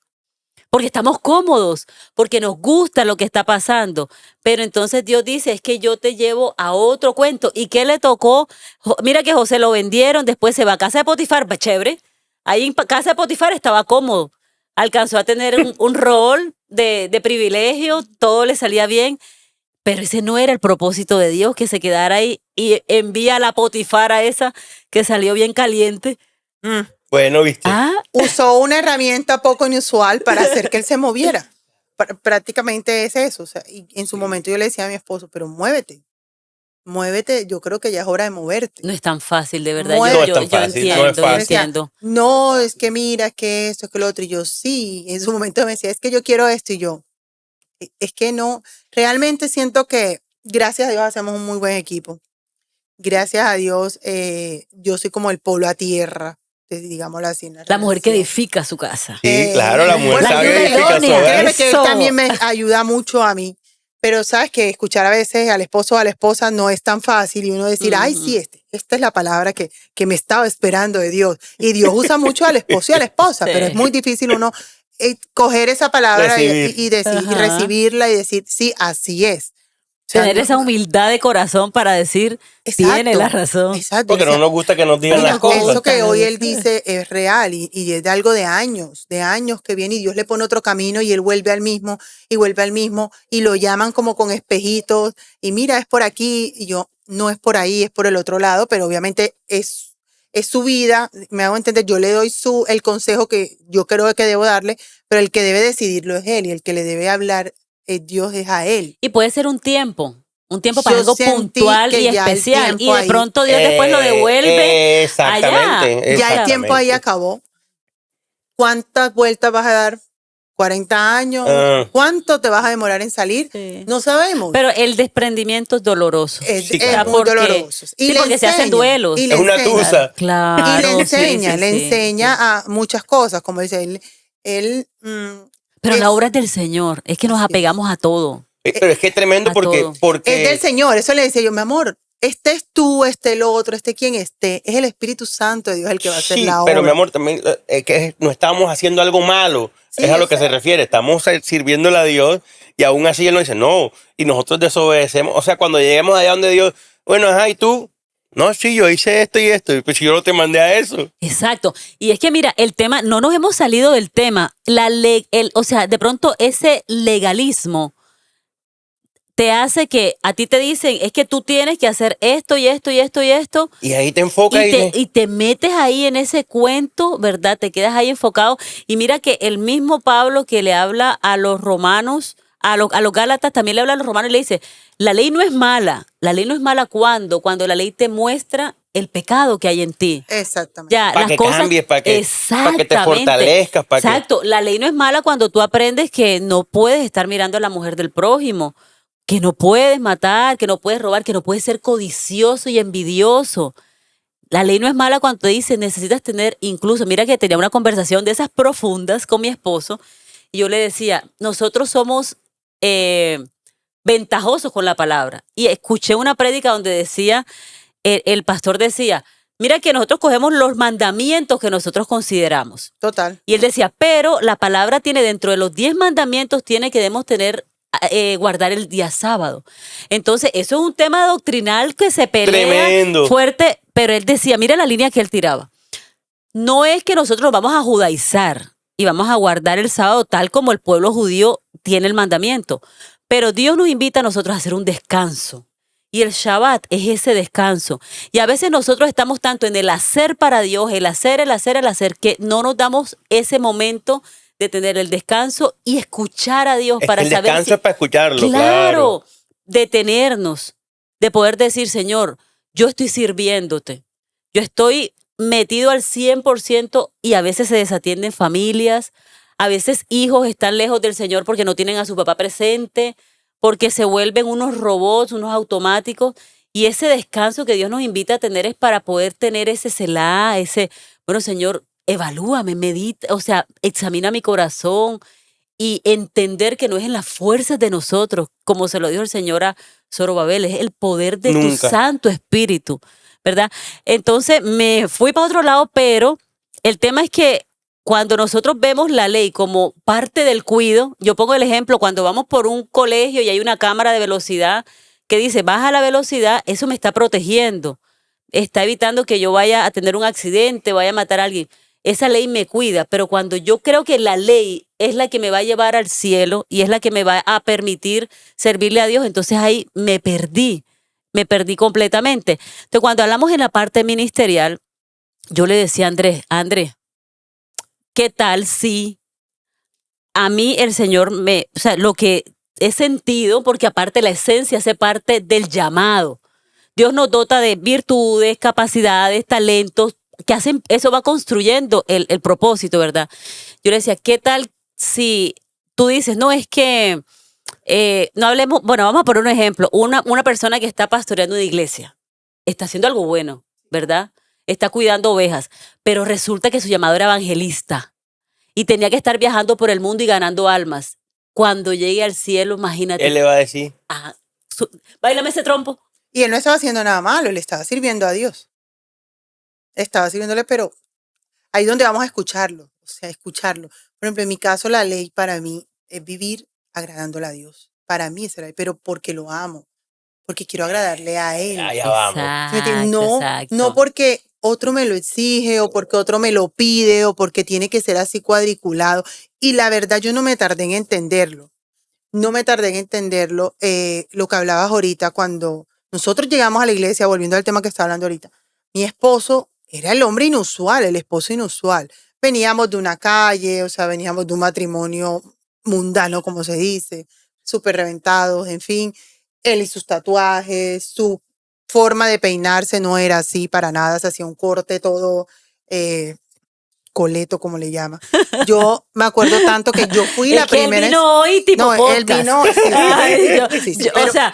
Porque estamos cómodos, porque nos gusta lo que está pasando. Pero entonces Dios dice, es que yo te llevo a otro cuento. ¿Y qué le tocó? Mira que José lo vendieron, después se va a casa de Potifar, pues chévere. Ahí en casa de Potifar estaba cómodo. Alcanzó a tener un rol de privilegio, todo le salía bien. Pero ese no era el propósito de Dios, que se quedara ahí y envía a la Potifar esa que salió bien caliente. Bueno, viste. Ah, Usó una herramienta poco inusual para hacer que él se moviera. Prácticamente es eso. O sea, y en su momento yo le decía a mi esposo, pero muévete. Muévete, yo creo que ya es hora de moverte. no es tan fácil, de verdad. No Yo, es yo, tan yo fácil, no entiendo, es yo fácil. entiendo. No, es que mira, que esto, que lo otro. Y yo, sí, en su momento me decía, es que yo quiero esto. Y yo, es que no. Realmente siento que, gracias a Dios, hacemos un muy buen equipo. Gracias a Dios, yo soy como el polo a tierra, digámoslo así. La mujer que edifica su casa. Sí, claro, la mujer bueno, sabe ayuda edificar su idónea. hogar. créeme que él Eso. también me ayuda mucho a mí. Pero sabes que escuchar a veces al esposo o a la esposa no es tan fácil y uno decir, ay, sí, esta es la palabra que me estaba esperando de Dios. Y Dios usa mucho al esposo y a la esposa, Sí. pero es muy difícil uno coger esa palabra y decir, y Ajá. recibirla y decir, sí, así es. O sea, Tener esa humildad de corazón para decir, tiene la razón. Exacto. Porque o sea, no nos gusta que nos digan mira, las cosas. eso que Nos hoy gusta. él dice es real y es de algo de años que viene y Dios le pone otro camino y él vuelve al mismo y lo llaman como con espejitos y mira, es por aquí y yo, no es por ahí, es por el otro lado, pero obviamente es su vida, me hago entender, yo le doy el consejo que yo creo que debo darle, pero el que debe decidirlo es él y el que le debe hablar Dios es a él. Y puede ser un tiempo para Yo algo sentí puntual que y ya el especial. Y tiempo de ahí- pronto Dios después lo devuelve allá. Exactamente. Ya el tiempo ahí exactamente. acabó. ¿Cuántas vueltas vas a dar? ¿40 años? Ah. ¿Cuánto te vas a demorar en salir? Sí. No sabemos. Pero el desprendimiento es doloroso. Sí, Es claro. muy porque, doloroso. sí, porque se hacen duelos. Y le Es una enseña. tusa. Y le Claro, sí, enseña, sí, sí. a muchas cosas, como dice él. Pero es, la obra es del Señor. Es que nos Así es. apegamos a todo. Pero es que es tremendo A porque, todo. es del porque Señor. Eso le decía yo, mi amor, estés tú, esté el otro, esté quien esté. Es el Espíritu Santo de Dios el que va a hacer sí, la pero mi obra. amor, también no estamos haciendo algo malo. Sí, Es a lo que se exacto. refiere. Estamos sirviéndole a Dios y aún así Él nos dice, no, y nosotros desobedecemos. O sea, cuando lleguemos allá donde Dios, bueno, ajá, ¿y tú? No, sí, yo hice esto y esto, y pues yo no te mandé a eso. Exacto. Y es que mira, el tema, no nos hemos salido del tema. O sea, de pronto ese legalismo te hace que a ti te dicen, es que tú tienes que hacer esto y esto y esto y esto. Y ahí te enfocas Y te metes ahí en ese cuento, ¿verdad? Te quedas ahí enfocado. Y mira que el mismo Pablo que le habla a los romanos, a los Gálatas, también le habla a los romanos y le dice, la ley no es mala. La ley no es mala cuando la ley te muestra el pecado que hay en ti. Exactamente. Ya, para las que cosas, cambies, para que te exactamente. fortalezcas, para que... Exacto, la ley no es mala cuando tú aprendes que no puedes estar mirando a la mujer del prójimo, que no puedes matar, que no puedes robar, que no puedes ser codicioso y envidioso. La ley no es mala cuando te dice necesitas tener, incluso, mira que tenía una conversación de esas profundas con mi esposo y yo le decía, nosotros somos ventajosos con la palabra. Y escuché una prédica donde decía, el pastor decía, mira que nosotros cogemos los mandamientos que nosotros consideramos. Total. Y él decía, pero la palabra tiene dentro de los 10 mandamientos, tiene que debemos tener, guardar el día sábado. Entonces, eso es un tema doctrinal que se pelea Tremendo. fuerte, pero él decía, mira la línea que él tiraba. No es que nosotros vamos a judaizar y vamos a guardar el sábado tal como el pueblo judío tiene el mandamiento, pero Dios nos invita a nosotros a hacer un descanso. Y el Shabbat es ese descanso. Y a veces nosotros estamos tanto en el hacer para Dios, el hacer, que no nos damos ese momento de tener el descanso y escuchar a Dios Es para que el saber descanso es para escucharlo, claro. detenernos, de poder decir, Señor, yo estoy sirviéndote. Yo estoy metido al 100% y a veces se desatienden familias, a veces hijos están lejos del Señor porque no tienen a su papá presente, porque se vuelven unos robots, unos automáticos. Y ese descanso que Dios nos invita a tener es para poder tener ese selá, bueno, Señor, evalúame, medita, o sea, examina mi corazón y entender que no es en las fuerzas de nosotros, como se lo dijo el Señor a Zorobabel, es el poder de tu Nunca. Santo Espíritu, ¿verdad? Entonces me fui para otro lado, pero el tema es que cuando nosotros vemos la ley como parte del cuido, yo pongo el ejemplo, cuando vamos por un colegio y hay una cámara de velocidad que dice, baja la velocidad, eso me está protegiendo, está evitando que yo vaya a tener un accidente, vaya a matar a alguien. Esa ley me cuida, pero cuando yo creo que la ley es la que me va a llevar al cielo y es la que me va a permitir servirle a Dios, entonces ahí me perdí completamente. Entonces cuando hablamos en la parte ministerial, yo le decía a Andrés, ¿qué tal si a mí el Señor o sea, lo que he sentido, porque aparte la esencia hace parte del llamado. Dios nos dota de virtudes, capacidades, talentos, que hacen, eso va construyendo el propósito, ¿verdad? Yo le decía, ¿qué tal si tú dices, no, es que, no hablemos, bueno, vamos a poner un ejemplo, una persona que está pastoreando una iglesia, está haciendo algo bueno, ¿verdad? Está cuidando ovejas, pero resulta que su llamado era evangelista y tenía que estar viajando por el mundo y ganando almas. Cuando llegue al cielo, imagínate. Él le va a decir. Báilame ese trompo. Y él no estaba haciendo nada malo, le estaba sirviendo a Dios. Estaba sirviéndole, pero ahí donde vamos a escucharlo. o sea, escucharlo. Por ejemplo, en mi caso, la ley para mí es vivir agradándole a Dios. Para mí es la ley, pero porque lo amo, porque quiero agradarle a Él. Allá vamos. ¿Sí me entiendes? Exacto, No, exacto. no porque otro me lo exige o porque otro me lo pide o porque tiene que ser así cuadriculado. Y la verdad, yo no me tardé en entenderlo. No me tardé en entenderlo. Lo que hablabas ahorita, cuando nosotros llegamos a la iglesia, volviendo al tema que estaba hablando ahorita, mi esposo era el hombre inusual, el esposo inusual. Veníamos de una calle, o sea, veníamos de un matrimonio mundano, como se dice, súper reventados, en fin. Él y sus tatuajes, su forma de peinarse no era así para nada, se hacía un corte todo coleto, como le llama. Yo me acuerdo tanto que yo fui Es la que él primera. vino hoy tipo No, él podcast. vino, sí, sí, Ay, sí, sí, yo, pero- o sea,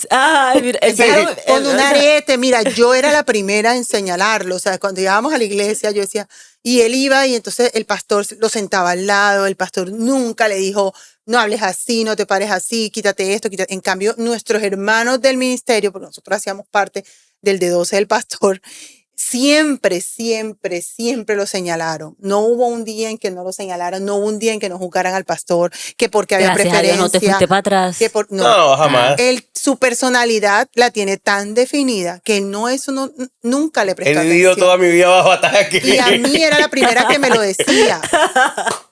ay, mira, Sí, con un o sea, arete, mira, yo era la primera en señalarlo, o sea, cuando llegábamos a la iglesia yo decía, y él iba y entonces el pastor lo sentaba al lado, el pastor nunca le dijo, no hables así, no te pares así, quítate esto, quítate. En cambio, nuestros hermanos del ministerio, porque nosotros hacíamos parte del D12 del pastor, siempre, siempre, siempre lo señalaron. No hubo un día en que no lo señalaran, no hubo un día en que no juzgaran al pastor, que porque había gracias a Dios preferencia. no te fuiste para atrás. Que no, No, jamás. su personalidad la tiene tan definida que no eso no, nunca le He prestó vivido atención. toda mi vida bajo ataque. Y a mí era la primera que me lo decía.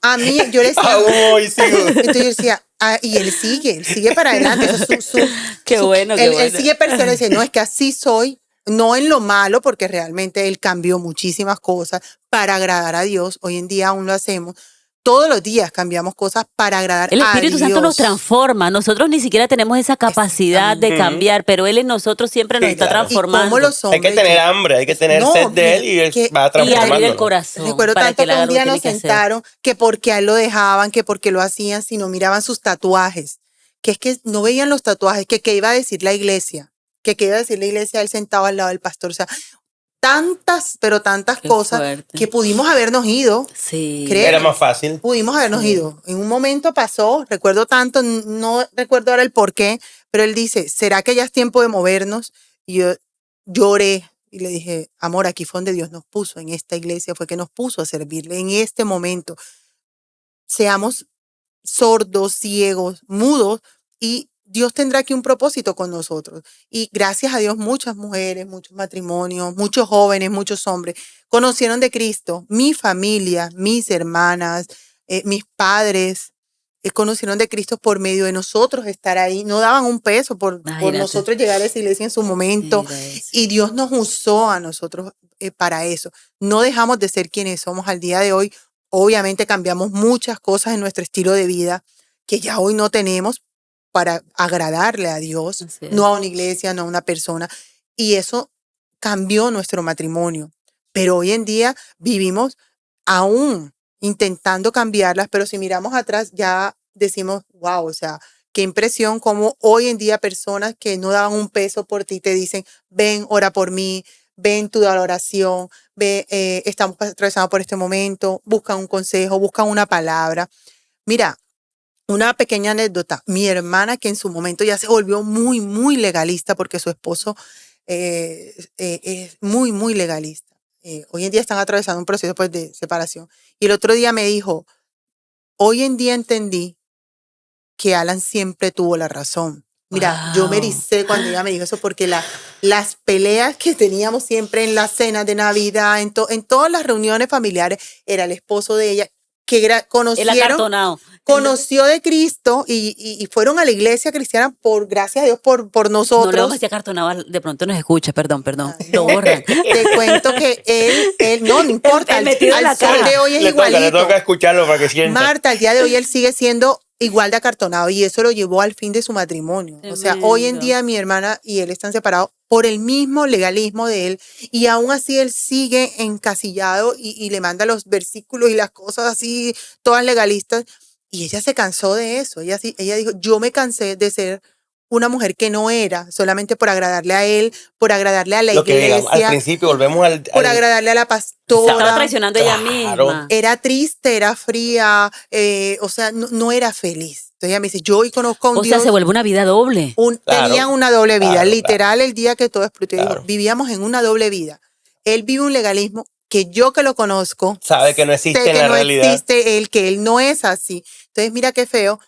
A mí, yo le decía, Aún hoy sigo. entonces yo decía, y él sigue para adelante. Eso es Qué bueno, qué él bueno. sigue persona dice, no, es que así soy, no en lo malo, porque realmente él cambió muchísimas cosas para agradar a Dios. Hoy en día aún lo hacemos. Todos los días cambiamos cosas para agradar El a Espíritu Dios. Santo nos transforma. Nosotros ni siquiera tenemos esa capacidad de cambiar, pero Él en nosotros siempre nos Sí, está claro. ¿Y transformando. cómo los Hay hombres? que tener hambre, hay que tener No, sed de él y mira, él que- va Y abrir el transformándonos. corazón Recuerdo para tanto que él que haga un lo que día tiene nos que hacer. sentaron que porque a él lo dejaban, que porque lo hacían, si no miraban sus tatuajes, que es que no veían los tatuajes, que qué iba a decir la iglesia, que qué iba a decir la iglesia él sentado al lado del pastor. O sea, tantas, pero tantas Qué cosas fuerte. que pudimos habernos ido. Sí. Créeme. Era más fácil. Pudimos habernos Sí. ido. En un momento pasó, recuerdo tanto, no recuerdo ahora el por qué, pero él dice, ¿será que ya es tiempo de movernos? Y yo lloré y le dije, amor, aquí fue donde Dios nos puso, en esta iglesia fue que nos puso a servirle en este momento. Seamos sordos, ciegos, mudos, y Dios tendrá aquí un propósito con nosotros. Y gracias a Dios muchas mujeres, muchos matrimonios, muchos jóvenes, muchos hombres conocieron de Cristo. Mi familia, mis hermanas, mis padres conocieron de Cristo por medio de nosotros estar ahí. No daban un peso por Imagínate. nosotros llegar a esa iglesia en su momento. Mira eso. Y Dios nos usó a nosotros para eso. No dejamos de ser quienes somos al día de hoy. Obviamente cambiamos muchas cosas en nuestro estilo de vida que ya hoy no tenemos para agradarle a Dios, Así es. no a una iglesia, no a una persona. Y eso cambió nuestro matrimonio. Pero hoy en día vivimos aún intentando cambiarlas, pero si miramos atrás ya decimos, wow, o sea, qué impresión como hoy en día personas que no daban un peso por ti te dicen, ven, ora por mí, ven tu oración, ve, estamos atravesando por este momento, buscan un consejo, buscan una palabra. Mira, una pequeña anécdota, mi hermana que en su momento ya se volvió muy, muy legalista porque su esposo es muy, muy legalista. Hoy en día están atravesando un proceso pues, de separación. Y el otro día me dijo, hoy en día entendí que Alan siempre tuvo la razón. Mira, yo me Wow. ericé cuando ella me dijo eso porque las peleas que teníamos siempre en las cenas de Navidad, en todas las reuniones familiares, era el esposo de ella que El conocieron, acartonado. conoció de Cristo y fueron a la iglesia cristiana por gracias a Dios por No le nosotros. vamos a decir acartonado, de pronto nos escucha, perdón. No, Lo borran. te cuento que él no importa, El metido en la al sol caja. de hoy es Le igualito. toca escucharlo para que sienta. Marta, al día de hoy él sigue siendo igual de acartonado y eso lo llevó al fin de su matrimonio. O sea, hoy en Tremendo. día mi hermana y él están separados por el mismo legalismo de él y aún así él sigue encasillado y le manda los versículos y las cosas así, todas legalistas. Y ella se cansó de eso. Ella dijo, yo me cansé de ser una mujer que no era, solamente por agradarle a él, por agradarle a la Lo que digamos, al iglesia, principio volvemos por agradarle a la Estaba pastora. traicionando ella Claro. misma. Era triste, era fría, o sea, no era feliz. Entonces ella me dice, yo hoy conozco a un O sea, Dios, se vuelve una vida doble. Claro. tenían una doble vida, Claro, literal el día que todo explotó. Yo digo, Claro. vivíamos en una doble vida. Él vive un legalismo que yo que lo conozco, Sabe que no sé existe en que la no realidad. existe él, que él no es así. Entonces, mira qué feo.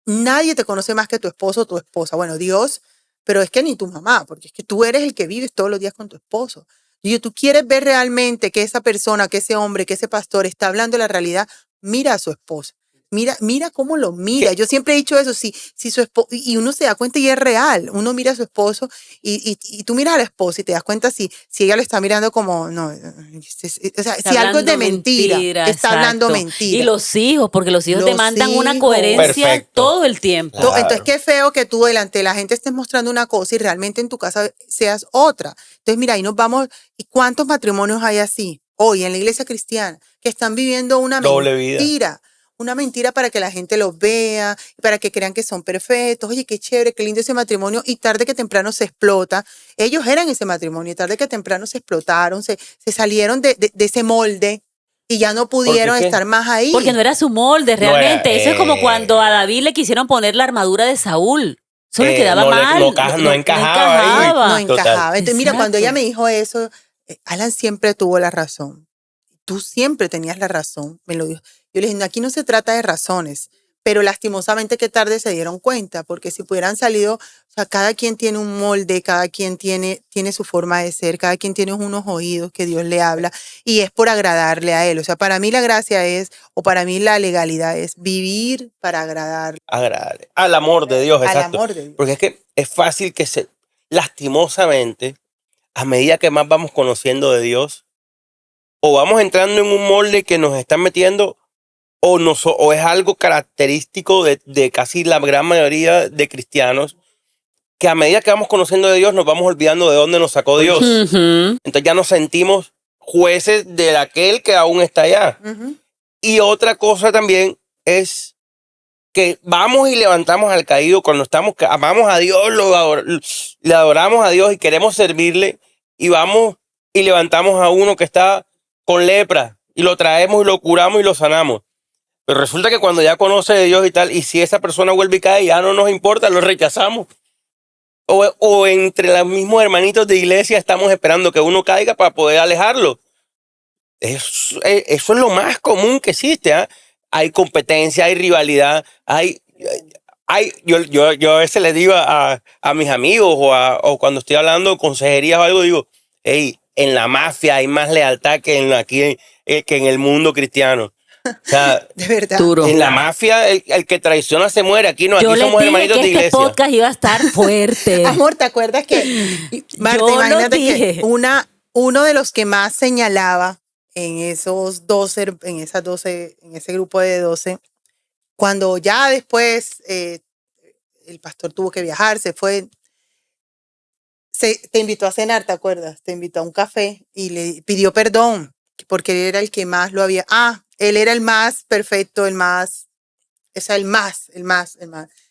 Nadie te conoce más que tu esposo o tu esposa. Bueno, Dios, pero es que ni tu mamá, porque es que tú eres el que vives todos los días con tu esposo. Y tú quieres ver realmente que esa persona, que ese hombre, que ese pastor está hablando la realidad, mira a su esposa. Mira cómo lo mira. ¿Qué? Yo siempre he dicho eso, si su esposo, y uno se da cuenta y es real. Uno mira a su esposo y tú miras a la esposa y te das cuenta si ella lo está mirando como, no, o sea, Está si algo es de hablando mentira, está hablando exacto. Y mentira. los hijos, porque los hijos Los demandan una hijos. coherencia Perfecto. todo el tiempo. Entonces, Claro. qué feo que tú delante de la gente estés mostrando una cosa y realmente en tu casa seas otra. Entonces, mira, ahí nos vamos. ¿Y cuántos matrimonios hay así hoy en la iglesia cristiana que están viviendo una Doble vida. mentira? Una mentira para que la gente los vea, para que crean que son perfectos. Oye, qué chévere, qué lindo ese matrimonio. Y tarde que temprano se explota. Ellos eran ese matrimonio y tarde que temprano se explotaron, se salieron de ese molde y ya no pudieron ¿qué? estar más ahí. Porque no era su molde, No era, realmente. Eso es como cuando a David le quisieron poner la armadura de Saúl. Eso le quedaba mal. no encajaba ahí. No encajaba. encajaba. Entonces, mira, cuando ella Exacto. me dijo eso, Alan siempre tuvo la razón. Tú siempre tenías la razón, me lo dijo. Yo le dije, no, aquí no se trata de razones, pero lastimosamente que tarde se dieron cuenta, porque si hubieran salido, o sea, cada quien tiene un molde, cada quien tiene su forma de ser, cada quien tiene unos oídos que Dios le habla y es por agradarle a él. O sea, para mí la gracia es, o para mí la legalidad es vivir para agradar Agradable. Al amor de Dios, al exacto. amor de Dios. Porque es que es fácil que lastimosamente, a medida que más vamos conociendo de Dios, o vamos entrando en un molde que nos están metiendo, o es algo característico de casi la gran mayoría de cristianos, que a medida que vamos conociendo de Dios, nos vamos olvidando de dónde nos sacó Dios. Ujú. Entonces ya nos sentimos jueces de aquel que aún está allá. Ujú. Y otra cosa también es que vamos y levantamos al caído cuando amamos a Dios, le adoramos a Dios y queremos servirle, y vamos y levantamos a uno que está con lepra y lo traemos y lo curamos y lo sanamos. Pero resulta que cuando ya conoce de Dios y tal, y si esa persona vuelve y cae, ya no nos importa, lo rechazamos. O entre los mismos hermanitos de iglesia estamos esperando que uno caiga para poder alejarlo. Eso es lo más común que existe. ¿Ah? Hay competencia, hay rivalidad, yo a veces le digo a mis amigos o cuando estoy hablando de consejerías o algo, digo, hey, en la mafia hay más lealtad que en el mundo cristiano. O sea, De verdad. Duro. en la mafia el que traiciona se muere. Aquí no, Yo aquí les somos dije hermanitos que de este iglesia. podcast iba a estar fuerte. Amor, ¿te acuerdas que, Marta, Yo lo imagínate dije. que uno de los que más señalaba en esos 12, en ese grupo de 12, cuando ya después el pastor tuvo que viajar, te invitó a cenar, ¿te acuerdas? Te invitó a un café y le pidió perdón, porque él era el que más lo había, él era el más perfecto, o sea, el más.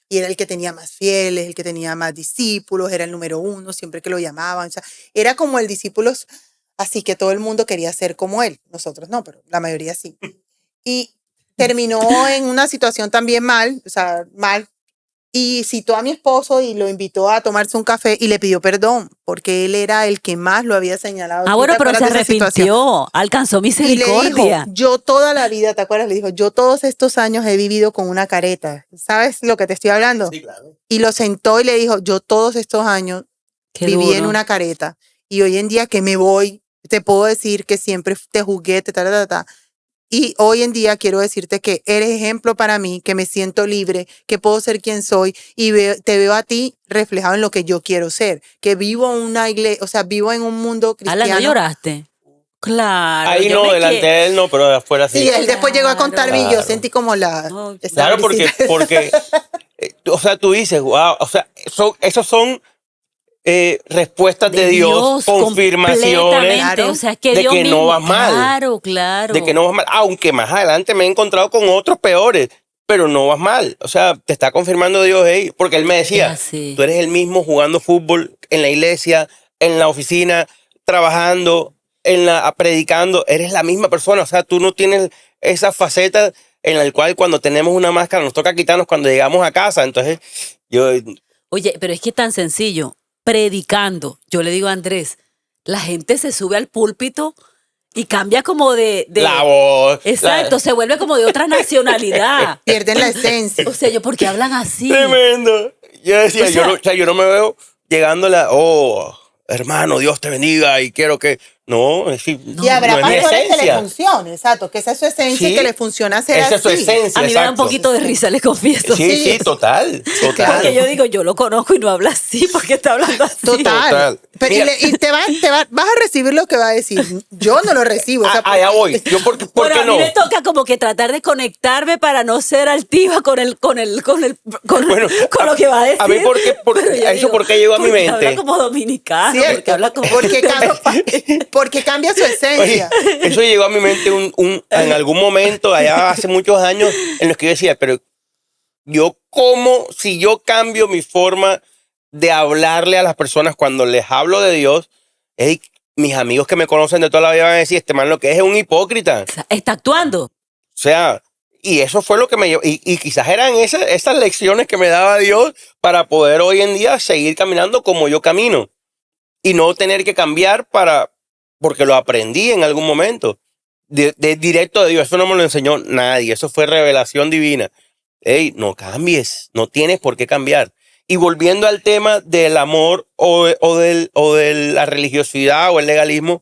Y era el que tenía más fieles, el que tenía más discípulos, era el número 1, siempre que lo llamaban. O sea, era como el discípulo, así que todo el mundo quería ser como él. Nosotros no, pero la mayoría sí. Y terminó en una situación también mal, o sea, mal. Y citó a mi esposo y lo invitó a tomarse un café y le pidió perdón, porque él era el que más lo había señalado. ¿Tú Bueno, te pero se acuerdas de esa situación? arrepintió, alcanzó Y le dijo, misericordia. yo toda la vida, ¿te acuerdas? Le dijo, yo todos estos años he vivido con una careta. ¿Sabes lo que te estoy hablando? Sí, claro. Y lo sentó y le dijo, yo todos estos años Qué viví en duro. una careta. Y hoy en día que me voy, te puedo decir que siempre te juzgué, y hoy en día quiero decirte que eres ejemplo para mí, que me siento libre, que puedo ser quien soy y te veo a ti reflejado en lo que yo quiero ser, que vivo en una iglesia, o sea, vivo en un mundo cristiano. Alan, ¿no lloraste? Claro. Ahí yo no, me delante de él no, pero de afuera sí. Y él después llegó a contarme y yo Claro. sentí como No, Claro, porque o sea, tú dices, wow, o sea, esos son respuestas de Dios, confirmaciones completamente. Claro. O sea, es que de Dios que mismo. no vas mal. Claro, claro. De que no vas mal, aunque más adelante me he encontrado con otros peores, pero no vas mal. O sea, te está confirmando Dios, hey, porque él me decía, Es así. tú eres el mismo jugando fútbol en la iglesia, en la oficina, trabajando, predicando, eres la misma persona. O sea, tú no tienes esa faceta en la cual cuando tenemos una máscara nos toca quitarnos cuando llegamos a casa. Entonces, yo, Oye, pero es que es tan sencillo. Predicando, yo le digo a Andrés, la gente se sube al púlpito Y cambia como de La voz. exacto, se vuelve como de otra nacionalidad. Pierden la esencia. O sea, ¿por qué hablan así? Tremendo. Yo decía, O sea, yo no me veo llegando hermano, Dios te bendiga y quiero que... No, es decir, Y habrá no es mi pastores que le esencia. funcione, exacto, que esa es su esencia y Sí. que le funciona hacer Esa es su así. esencia, A mí me da un exacto. poquito de risa, les confieso. Sí, total. Porque yo digo, yo lo conozco y no habla así, ¿por qué está hablando así? Total. Pero, Mira. y vas a recibir lo que va a decir. Yo no lo recibo. o sea, Allá voy. Yo, ¿por Bueno, qué a mí no? me toca como que tratar de conectarme para no ser altiva con Bueno, lo que va a decir. a mí, ¿por qué? Pero yo Eso, ¿por qué llegó a mi porque mente? habla como dominicano, Cierto, porque habla como... porque cambia su Oye, esencia. eso llegó a mi mente en algún momento, allá hace muchos años, en los que yo decía, pero yo cómo, si yo cambio mi forma de hablarle a las personas cuando les hablo de Dios, hey, mis amigos que me conocen de toda la vida van a decir, este man lo que es un hipócrita. Está actuando. O sea, y eso fue lo que me llevó. Y quizás eran esas lecciones que me daba Dios para poder hoy en día seguir caminando como yo camino. Y no tener que cambiar porque lo aprendí en algún momento. De directo de Dios. Eso no me lo enseñó nadie. Eso fue revelación divina. Ey, no cambies. No tienes por qué cambiar. Y volviendo al tema del amor o de la religiosidad o el legalismo,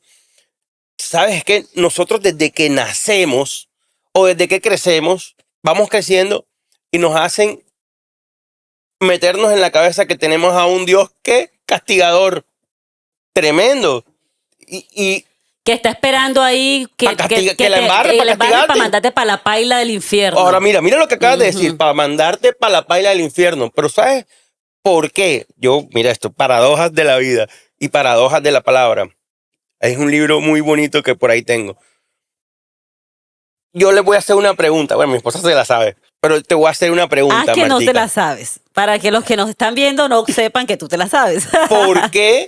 ¿sabes qué? Nosotros desde que nacemos o desde que crecemos, vamos creciendo y nos hacen meternos en la cabeza que tenemos a un Dios que castigador, tremendo. Y Que está esperando ahí que la embarre para castigarte. mandarte para la paila del infierno. ahora mira lo que acabas de decir, para mandarte para la paila del infierno. Pero ¿sabes por qué? Mira esto, paradojas de la vida y paradojas de la palabra. Es un libro muy bonito que por ahí tengo. Yo le voy a hacer una pregunta. Bueno, mi esposa se la sabe, pero te voy a hacer una pregunta, que no te Martica. la sabes. Para que los que nos están viendo no sepan que tú te la sabes. ¿Por qué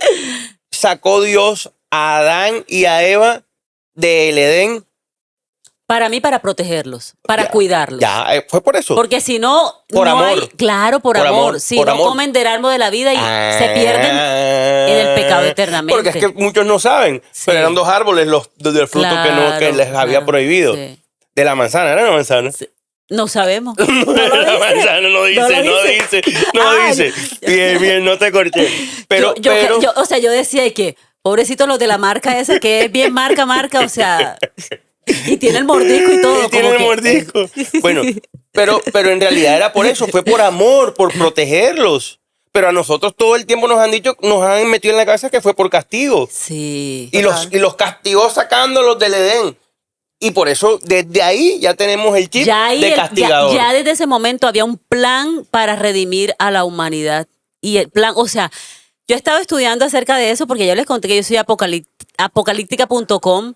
sacó Dios a Adán y a Eva del Edén? Para mí, para protegerlos, para Ya, cuidarlos. Ya, fue por eso. Porque si no, Por no amor. hay, claro, por amor. Si por no amor. comen del árbol de la vida y se pierden en el pecado eternamente. Porque es que muchos no saben, Sí. pero eran dos árboles del fruto que les había claro, prohibido. sí. De la manzana, ¿era la manzana? No sabemos. La manzana no dice. Ay, Bien, no te corché. Pero, yo decía que, pobrecitos los de la marca esa, que es bien marca, o sea, y tiene el mordisco y todo. Tiene como el que- mordisco. Bueno, pero en realidad era por eso, fue por amor, por protegerlos. Pero a nosotros todo el tiempo nos han metido en la cabeza que fue por castigo. Sí. Y los castigó sacándolos del Edén. Y por eso, desde ahí ya tenemos el chip Ya, ahí de castigador. ya desde ese momento había un plan para redimir a la humanidad. Y el plan, o sea, yo estaba estudiando acerca de eso porque yo les conté que yo soy apocalíptica.com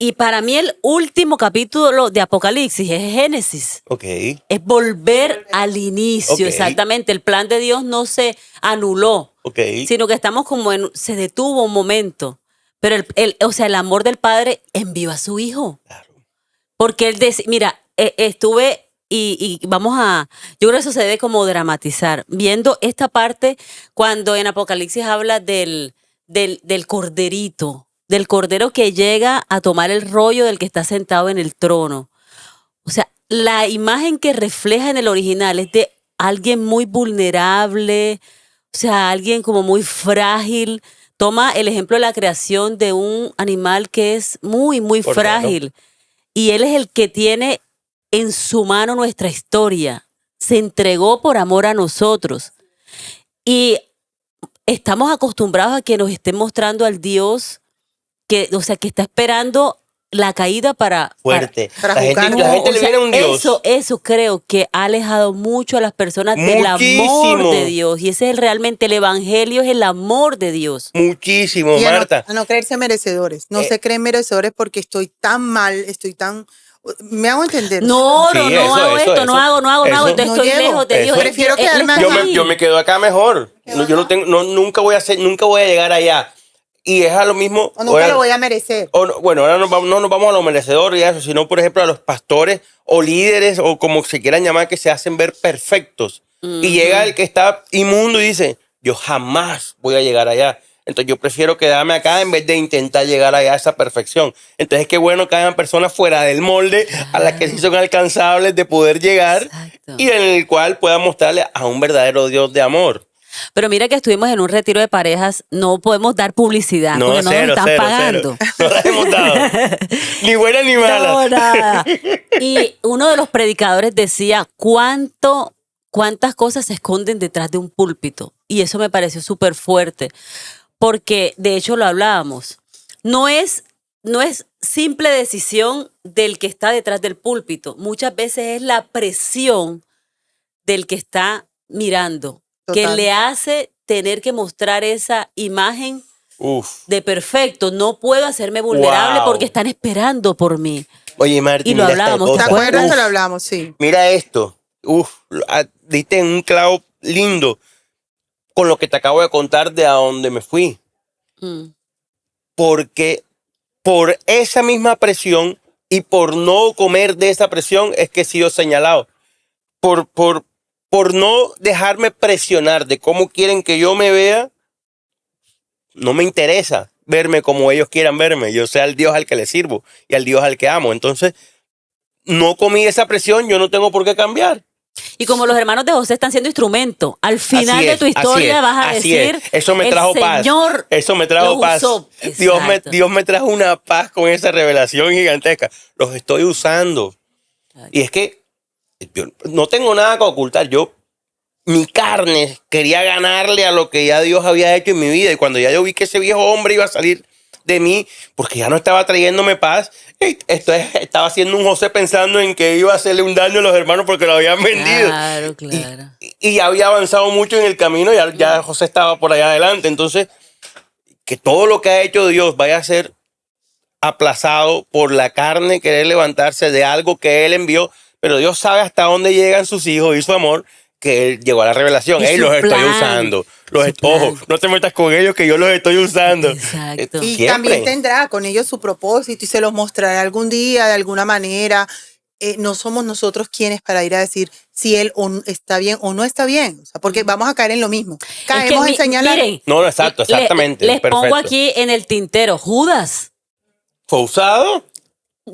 y para mí el último capítulo de Apocalipsis es Génesis. Ok. Es volver al inicio, Ok. exactamente. El plan de Dios no se anuló, Ok. sino que estamos como se detuvo un momento. Pero el amor del Padre envió a su Hijo. Claro. Porque él decía, mira, estuve y yo creo que eso se debe como dramatizar, viendo esta parte cuando en Apocalipsis habla del corderito, del cordero que llega a tomar el rollo del que está sentado en el trono. O sea, la imagen que refleja en el original es de alguien muy vulnerable, o sea, alguien como muy frágil. Toma el ejemplo de la creación de un animal que es muy, muy Cordero. frágil. Y él es el que tiene en su mano nuestra historia. Se entregó por amor a nosotros. Y estamos acostumbrados a que nos estén mostrando al Dios que está esperando la caída para... Fuerte. para la gente, juzgar. la gente o le sea, viene a un Dios. Eso creo que ha alejado mucho a las personas del amor Muchísimo. de Dios. Y ese es realmente el evangelio, es el amor de Dios. Muchísimo, Y Marta. a no creerse merecedores. No se creen merecedores porque estoy tan mal, me hago entender. No, Sí, no eso, hago eso, esto, no eso. hago, Eso. entonces No estoy llego. lejos de Dios. Eso. Prefiero quedarme Él está aquí. Yo me quedo acá mejor. No, yo no tengo, nunca voy a llegar allá. Y es a lo mismo. O nunca lo voy a merecer. Bueno, ahora no nos vamos a los merecedores y eso, sino, por ejemplo, a los pastores o líderes o como se quieran llamar, que se hacen ver perfectos. Y llega el que está inmundo y dice, yo jamás voy a llegar allá. Entonces yo prefiero quedarme acá en vez de intentar llegar allá a esa perfección. Entonces qué bueno que hayan personas fuera del molde a las que sí son alcanzables de poder llegar Exacto. y en el cual pueda mostrarle a un verdadero Dios de amor. Pero mira que estuvimos en un retiro de parejas, no podemos dar publicidad No, porque no nos están pagando. No las hemos dado. Ni buena ni mala. No, nada. Y uno de los predicadores decía cuántas cosas se esconden detrás de un púlpito. Y eso me pareció súper fuerte, porque de hecho lo hablábamos. No es simple decisión del que está detrás del púlpito. Muchas veces es la presión del que está mirando, que Total. le hace tener que mostrar esa imagen Uf. de perfecto. No puedo hacerme vulnerable Wow. porque están esperando por mí. Oye, Martín, Y lo mira esta hablábamos, ¿Te cosa. acuerdas Uf. que lo hablamos? Sí. Mira esto. Uf, diste en un clavo lindo con lo que te acabo de contar de a dónde me fui. Mm. Porque por esa misma presión y por no comer de esa presión es que he sido señalado. Por no dejarme presionar de cómo quieren que yo me vea, no me interesa verme como ellos quieran verme. Yo sé al Dios al que le sirvo y al Dios al que amo. Entonces, no comí esa presión, yo no tengo por qué cambiar. Y como los hermanos de José están siendo instrumento, al final Así de es, tu así historia es, vas a así decir, es. Eso me trajo el paz. Señor Eso me trajo lo paz. usó". Exacto. Dios me trajo una paz con esa revelación gigantesca. Los estoy usando. Y es que yo no tengo nada que ocultar. Mi carne quería ganarle a lo que ya Dios había hecho en mi vida. Y cuando ya yo vi que ese viejo hombre iba a salir de mí, porque ya no estaba trayéndome paz, estaba haciendo un José pensando en que iba a hacerle un daño a los hermanos porque lo habían vendido. Claro, claro. Y ya había avanzado mucho en el camino, ya José estaba por allá adelante. Entonces, que todo lo que ha hecho Dios vaya a ser aplazado por la carne, querer levantarse de algo que Él envió, pero Dios sabe hasta dónde llegan sus hijos y su amor, que Él llegó a la revelación. Y Hey, su los estoy plan, usando. su Ojo, plan. no te metas con ellos, que yo los estoy usando. Exacto. Y Siempre. también tendrá con ellos su propósito y se los mostrará algún día de alguna manera. No somos nosotros quienes para ir a decir si él está bien o no está bien. O sea, porque vamos a caer en lo mismo. Caemos en señalar. Miren, No, exacto, exactamente. les pongo perfecto. aquí en el tintero, Judas. ¿Fue usado?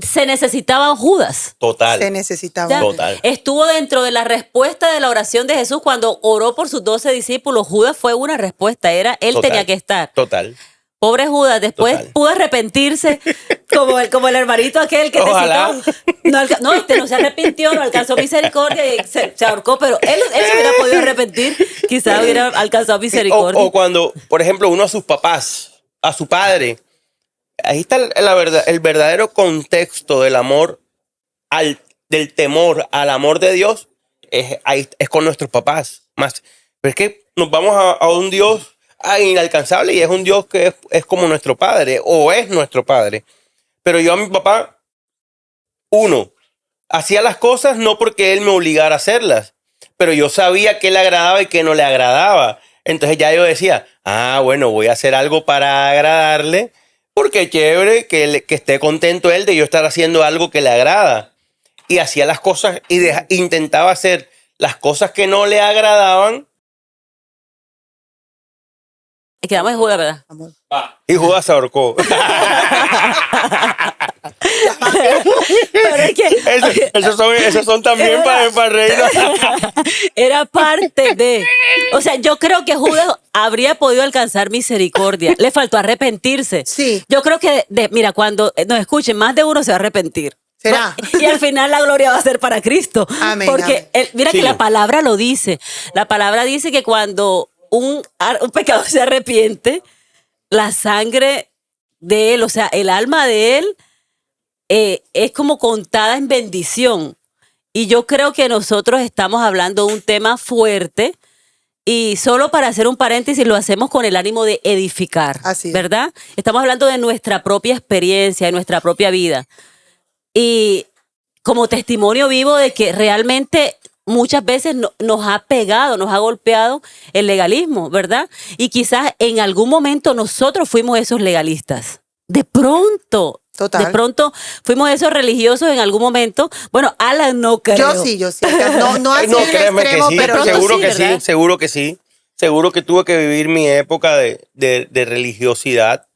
Se necesitaba un Judas. Total. Se necesitaba. Ya. Total. Estuvo dentro de la respuesta de la oración de Jesús cuando oró por sus 12 discípulos. Judas fue una respuesta, él Total. tenía que estar. Total. Pobre Judas, después Total. pudo arrepentirse, como el hermanito aquel que Ojalá. necesitó. No se arrepintió, no alcanzó misericordia y se ahorcó, pero él se hubiera podido arrepentir, quizás hubiera alcanzado misericordia. O cuando, por ejemplo, uno a sus papás, a su padre, ahí está el verdadero contexto del amor, del temor al amor de Dios, es con nuestros papás. Más. Pero es que nos vamos a un Dios inalcanzable y es un Dios que es como nuestro padre o es nuestro padre. Pero yo a mi papá, hacía las cosas no porque él me obligara a hacerlas, pero yo sabía qué le agradaba y qué no le agradaba. Entonces ya yo decía, bueno, voy a hacer algo para agradarle, porque es chévere que esté contento él de yo estar haciendo algo que le agrada. Y hacía las cosas y intentaba hacer las cosas que no le agradaban. Quedamos en Judas, ¿verdad? Amor. Y Judas se ahorcó. Pero es que esos son también para el reino. era parte de. O sea, yo creo que Judas habría podido alcanzar misericordia. Le faltó arrepentirse. Sí. Yo creo que, mira, cuando nos escuchen, más de uno se va a arrepentir. ¿Será? Y al final la gloria va a ser para Cristo. Amén, Porque mira Sí. que la palabra lo dice. La palabra dice que cuando un pecador se arrepiente, la sangre de él, o sea, el alma de él, es como contada en bendición. Y yo creo que nosotros estamos hablando de un tema fuerte. Y solo para hacer un paréntesis, lo hacemos con el ánimo de edificar, Así es. ¿verdad? Estamos hablando de nuestra propia experiencia, de nuestra propia vida. Y como testimonio vivo de que realmente muchas veces nos ha pegado, nos ha golpeado el legalismo, ¿verdad? Y quizás en algún momento nosotros fuimos esos legalistas. De pronto. Total. De pronto fuimos esos religiosos en algún momento. Bueno, Alan no creo. Yo sí. No así No, en el créeme extremo, que sí. pero pronto Seguro sí, que ¿verdad? sí, seguro que sí. seguro que tuve que vivir mi época de religiosidad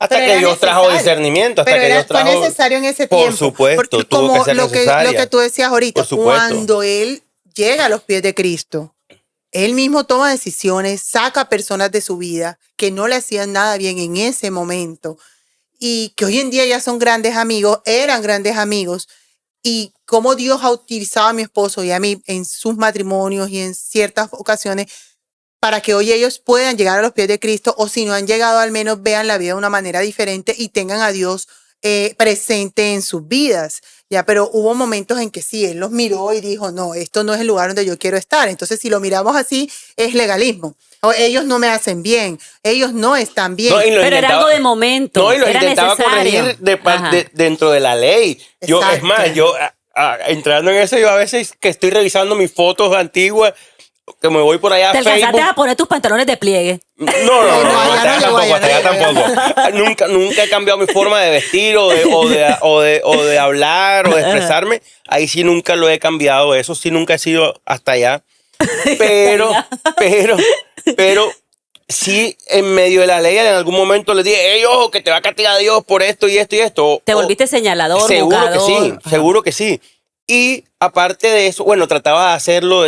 hasta Pero que era Dios trajo necesario. discernimiento, hasta Pero que Dios fue trajo... necesario en ese Por tiempo. supuesto, Porque tuvo como que ser lo que necesaria. tú decías ahorita, Por supuesto. cuando él llega a los pies de Cristo, él mismo toma decisiones, saca personas de su vida que no le hacían nada bien en ese momento y que hoy en día ya son grandes amigos, eran grandes amigos, y cómo Dios ha utilizado a mi esposo y a mí en sus matrimonios y en ciertas ocasiones para que hoy ellos puedan llegar a los pies de Cristo, o si no han llegado, al menos vean la vida de una manera diferente y tengan a Dios presente en sus vidas. Ya, pero hubo momentos en que sí, él los miró y dijo, no, esto no es el lugar donde yo quiero estar. Entonces, si lo miramos así, es legalismo. O ellos no me hacen bien, ellos no están bien. No, y lo Pero era algo de momento. No, y los era intentaba necesario. corregir Ajá. dentro de la ley. Yo, es Exacto. más, entrando en eso, yo a veces que estoy revisando mis fotos antiguas, que me voy por allá a Te alcanzaste Facebook. a poner tus pantalones de pliegue. No, hasta allá no llegó, tampoco, hasta allá no llegó. tampoco. Nunca he cambiado mi forma de vestir o de hablar o de expresarme. Ahí sí nunca lo he cambiado. Eso sí nunca he sido hasta allá. Pero, pero sí, en medio de la ley, en algún momento les dije, hey, ojo, que te va a castigar Dios por esto y esto y esto. Te volviste señalador, Seguro que buscador. sí, Ajá. seguro que sí. Y aparte de eso, bueno, trataba de hacerlo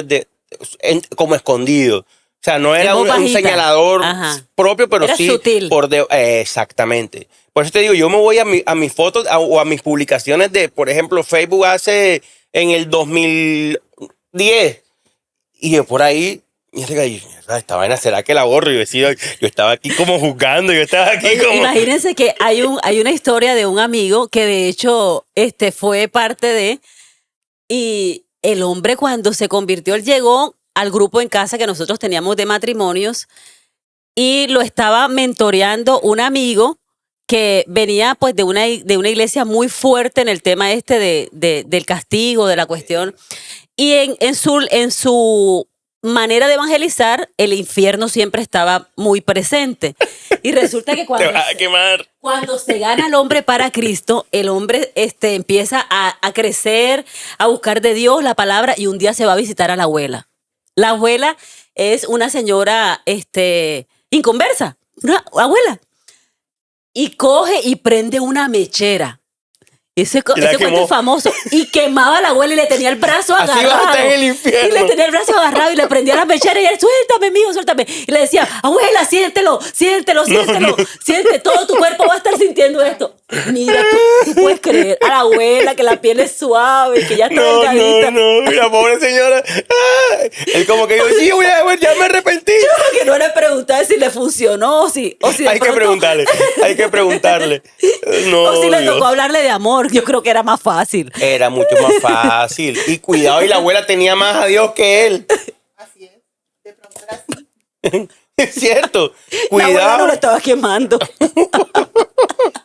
como escondido. O sea, no era En voz un bajita. señalador Ajá. propio, pero Era sí sutil. exactamente. Por eso te digo, yo me voy a mis fotos o a mis publicaciones de, por ejemplo, Facebook hace en el 2010. Y yo por ahí, mierda, esta vaina, ¿será que la borro? Y yo decía, yo estaba aquí como juzgando, yo estaba aquí Oye, como... imagínense que hay una historia de un amigo que de hecho fue parte de, y el hombre cuando se convirtió, él llegó al grupo en casa que nosotros teníamos de matrimonios y lo estaba mentoreando un amigo que venía pues de una iglesia muy fuerte en el tema del castigo, de la cuestión. Y en su manera de evangelizar, el infierno siempre estaba muy presente. Y resulta que Te vas a quemar. cuando se gana el hombre para Cristo, el hombre empieza a crecer, a buscar de Dios la palabra, y un día se va a visitar a la abuela. La abuela es una señora inconversa, una abuela. Y coge y prende una mechera. Ese Y la cuento quemó. es famoso. Y quemaba a la abuela y le tenía el brazo Así agarrado. vas a estar en el infierno. Y le tenía el brazo agarrado y le prendía la mechera y él, suéltame, mijo, suéltame. Y le decía, abuela, siéntelo, siéntelo, siéntelo. Siente, todo tu cuerpo va a estar sintiendo esto. Mira, tú puedes creer a la abuela que la piel es suave, que ya está delgadita. No, y la pobre señora. Él como que yo, sí, ya me arrepentí. Yo que no le pregunté si le funcionó o si de Hay que pronto- preguntarle. No, o si le Dios. tocó hablarle de amor. Yo creo que era más fácil. Era mucho más fácil. Y cuidado, y la abuela tenía más a Dios que él. Así es. De pronto era así. Es cierto. La abuela no Cuidado. lo estaba quemando.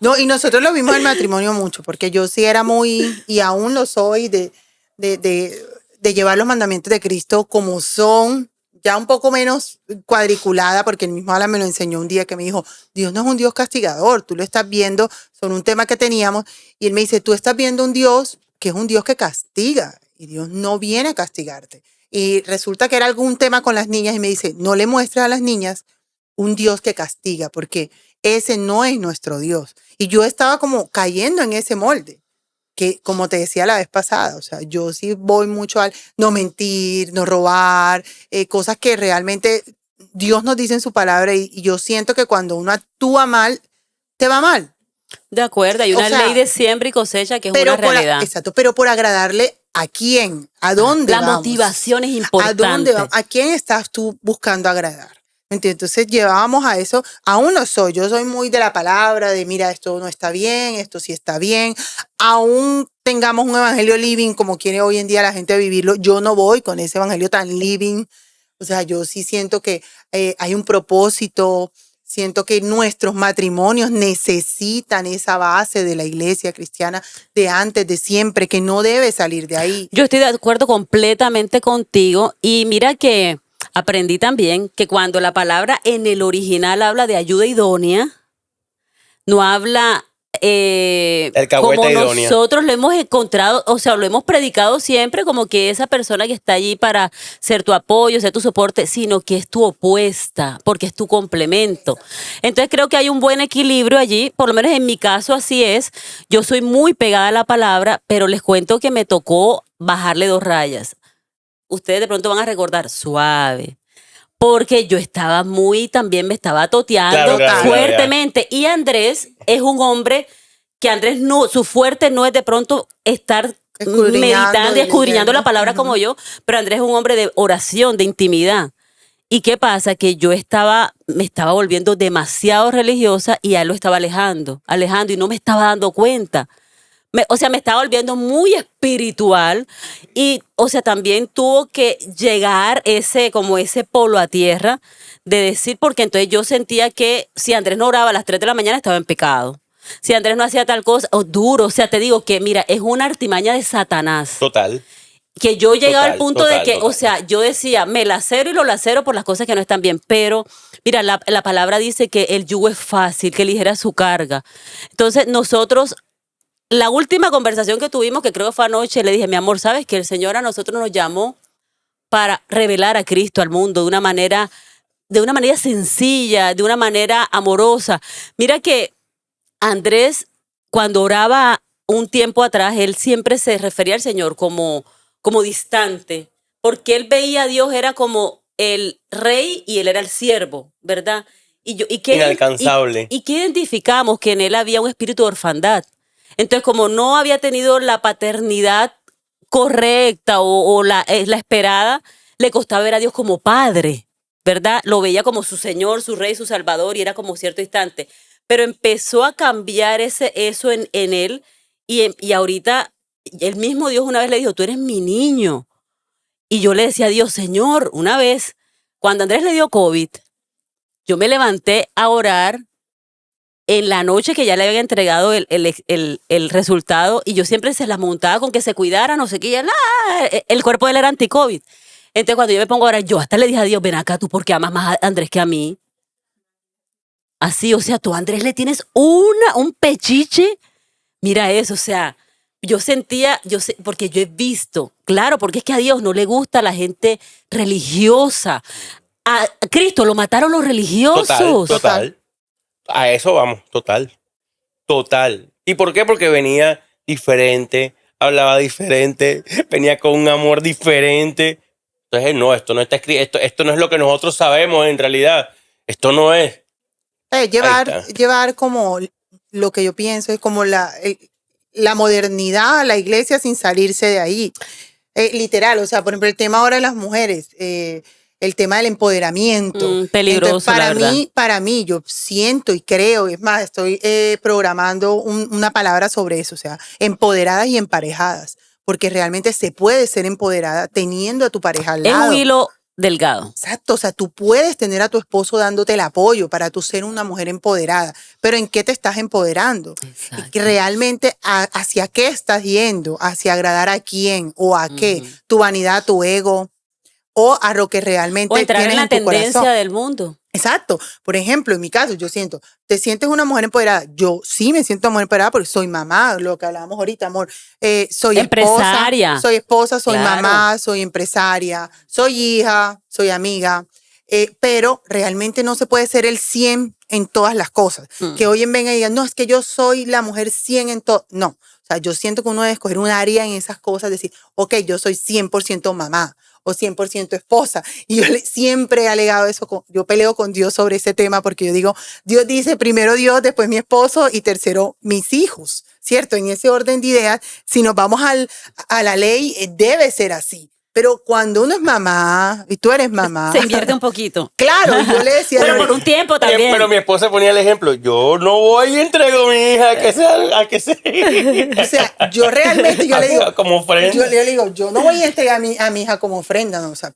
No, y nosotros lo vimos en el matrimonio mucho, porque yo sí era muy, y aún lo soy, de llevar los mandamientos de Cristo como son, ya un poco menos cuadriculada, porque el mismo Alan me lo enseñó un día que me dijo, Dios no es un Dios castigador, tú lo estás viendo, son un tema que teníamos, y él me dice, tú estás viendo un Dios que es un Dios que castiga, y Dios no viene a castigarte. Y resulta que era algún tema con las niñas, y me dice, no le muestres a las niñas un Dios que castiga, porque ese no es nuestro Dios. Y yo estaba como cayendo en ese molde, que como te decía la vez pasada, o sea, yo sí voy mucho al no mentir, no robar, cosas que realmente Dios nos dice en su palabra, y yo siento que cuando uno actúa mal, te va mal. De acuerdo, hay una O sea, ley de siembra y cosecha que es Pero una realidad. exacto, pero por agradarle a quién, a dónde La vamos. motivación es ¿A importante. dónde vamos? ¿A quién estás tú buscando agradar? ¿Me entiendes? Entonces llevábamos a eso, aún no soy, yo soy muy de la palabra, de mira, esto no está bien, esto sí está bien, aún tengamos un evangelio living como quiere hoy en día la gente vivirlo, yo no voy con ese evangelio tan living, o sea, yo sí siento que hay un propósito, siento que nuestros matrimonios necesitan esa base de la iglesia cristiana de antes, de siempre, que no debe salir de ahí. Yo estoy de acuerdo completamente contigo y mira que aprendí también que cuando la palabra en el original habla de ayuda idónea, no habla Alcahueta como idónea. nosotros lo hemos encontrado, o sea, lo hemos predicado siempre como que esa persona que está allí para ser tu apoyo, ser tu soporte, sino que es tu opuesta, porque es tu complemento. Entonces creo que hay un buen equilibrio allí, por lo menos en mi caso así es. Yo soy muy pegada a la palabra, pero les cuento que me tocó bajarle 2 rayas. Ustedes de pronto van a recordar, suave. Porque yo estaba también me estaba toteando Claro, fuertemente. Y Andrés es un hombre que Andrés no, su fuerte no es de pronto estar Escudriñando meditando y y escudriñando la leyendo. palabra como yo, pero Andrés es un hombre de oración, de intimidad. ¿Y qué pasa? Que yo me estaba volviendo demasiado religiosa y a él lo estaba alejando y no me estaba dando cuenta. O sea, me estaba volviendo muy espiritual y, o sea, también tuvo que llegar como ese polo a tierra de decir, porque entonces yo sentía que si Andrés no oraba a las 3 de la mañana estaba en pecado. Si Andrés no hacía tal cosa, o duro, o sea, te digo que, mira, es una artimaña de Satanás. Total. Que yo llegaba al punto de que, total. o sea, yo decía, me lacero y lo lacero por las cosas que no están bien, pero mira, la palabra dice que el yugo es fácil, que ligera su carga. Entonces, nosotros la última conversación que tuvimos, que creo que fue anoche, le dije, mi amor, ¿sabes que el Señor a nosotros nos llamó para revelar a Cristo al mundo de una manera sencilla, de una manera amorosa? Mira que Andrés, cuando oraba un tiempo atrás, él siempre se refería al Señor como distante, porque él veía a Dios, era como el rey y él era el siervo, ¿verdad? Inalcanzable. ¿Y qué identificamos? Que en él había un espíritu de orfandad. Entonces, como no había tenido la paternidad correcta o la esperada, le costaba ver a Dios como padre, ¿verdad? Lo veía como su Señor, su Rey, su Salvador, y era como cierto instante. Pero empezó a cambiar eso en él, y ahorita el mismo Dios una vez le dijo, tú eres mi niño. Y yo le decía a Dios, Señor, una vez, cuando Andrés le dio COVID, yo me levanté a orar en la noche que ya le habían entregado el resultado, y yo siempre se la montaba con que se cuidara, no sé qué, el cuerpo de él era anti-COVID. Entonces cuando yo me pongo a orar, yo hasta le dije a Dios, ven acá, tú porque amas más a Andrés que a mí. Así, o sea, tú a Andrés le tienes un pechiche. Mira eso, o sea, yo sentía, porque yo he visto, claro, porque es que a Dios no le gusta la gente religiosa. A Cristo lo mataron los religiosos. Total. A eso vamos, total. ¿Y por qué? Porque venía diferente, hablaba diferente, venía con un amor diferente. Entonces, no, esto no está escrito, esto no es lo que nosotros sabemos en realidad. Esto no es. Llevar como lo que yo pienso es como la modernidad a la iglesia sin salirse de ahí. Literal, o sea, por ejemplo, el tema ahora de las mujeres, el tema del empoderamiento. Peligroso, entonces, para mí, yo siento y creo, es más, estoy programando una palabra sobre eso, o sea, empoderadas y emparejadas, porque realmente se puede ser empoderada teniendo a tu pareja al lado. Es un hilo delgado. Exacto, o sea, tú puedes tener a tu esposo dándote el apoyo para tú ser una mujer empoderada, pero ¿en qué te estás empoderando? Exacto. Y que realmente hacia qué estás yendo, hacia agradar a quién o a qué, tu vanidad, tu ego, o a lo que realmente o entrar tienes en la en tu tendencia corazón. del mundo. Exacto. Por ejemplo, en mi caso, yo siento, ¿te sientes una mujer empoderada? Yo sí me siento mujer empoderada porque soy mamá, lo que hablábamos ahorita, amor. Soy Empresaria. esposa, soy Claro. mamá, soy empresaria, soy hija, soy amiga. Pero realmente no se puede ser el 100 en todas las cosas. Que hoy en venga y digan, no, es que yo soy la mujer 100 en todo. No. O sea, yo siento que uno debe escoger un área en esas cosas, decir, ok, yo soy 100% mamá o 100% esposa. Y yo siempre he alegado eso, yo peleo con Dios sobre ese tema porque yo digo, Dios dice primero Dios, después mi esposo y tercero mis hijos, ¿cierto? En ese orden de ideas, si nos vamos a la ley, debe ser así. Pero cuando uno es mamá y tú eres mamá. Se invierte un poquito. Claro, yo le decía. Pero por un tiempo también. Pero mi esposa ponía el ejemplo, yo no voy y entrego a mi hija a que sea. O sea, yo realmente, yo le digo. Como ofrenda. Yo le digo, yo no voy a entregar a mi hija como ofrenda, ¿no? O sea,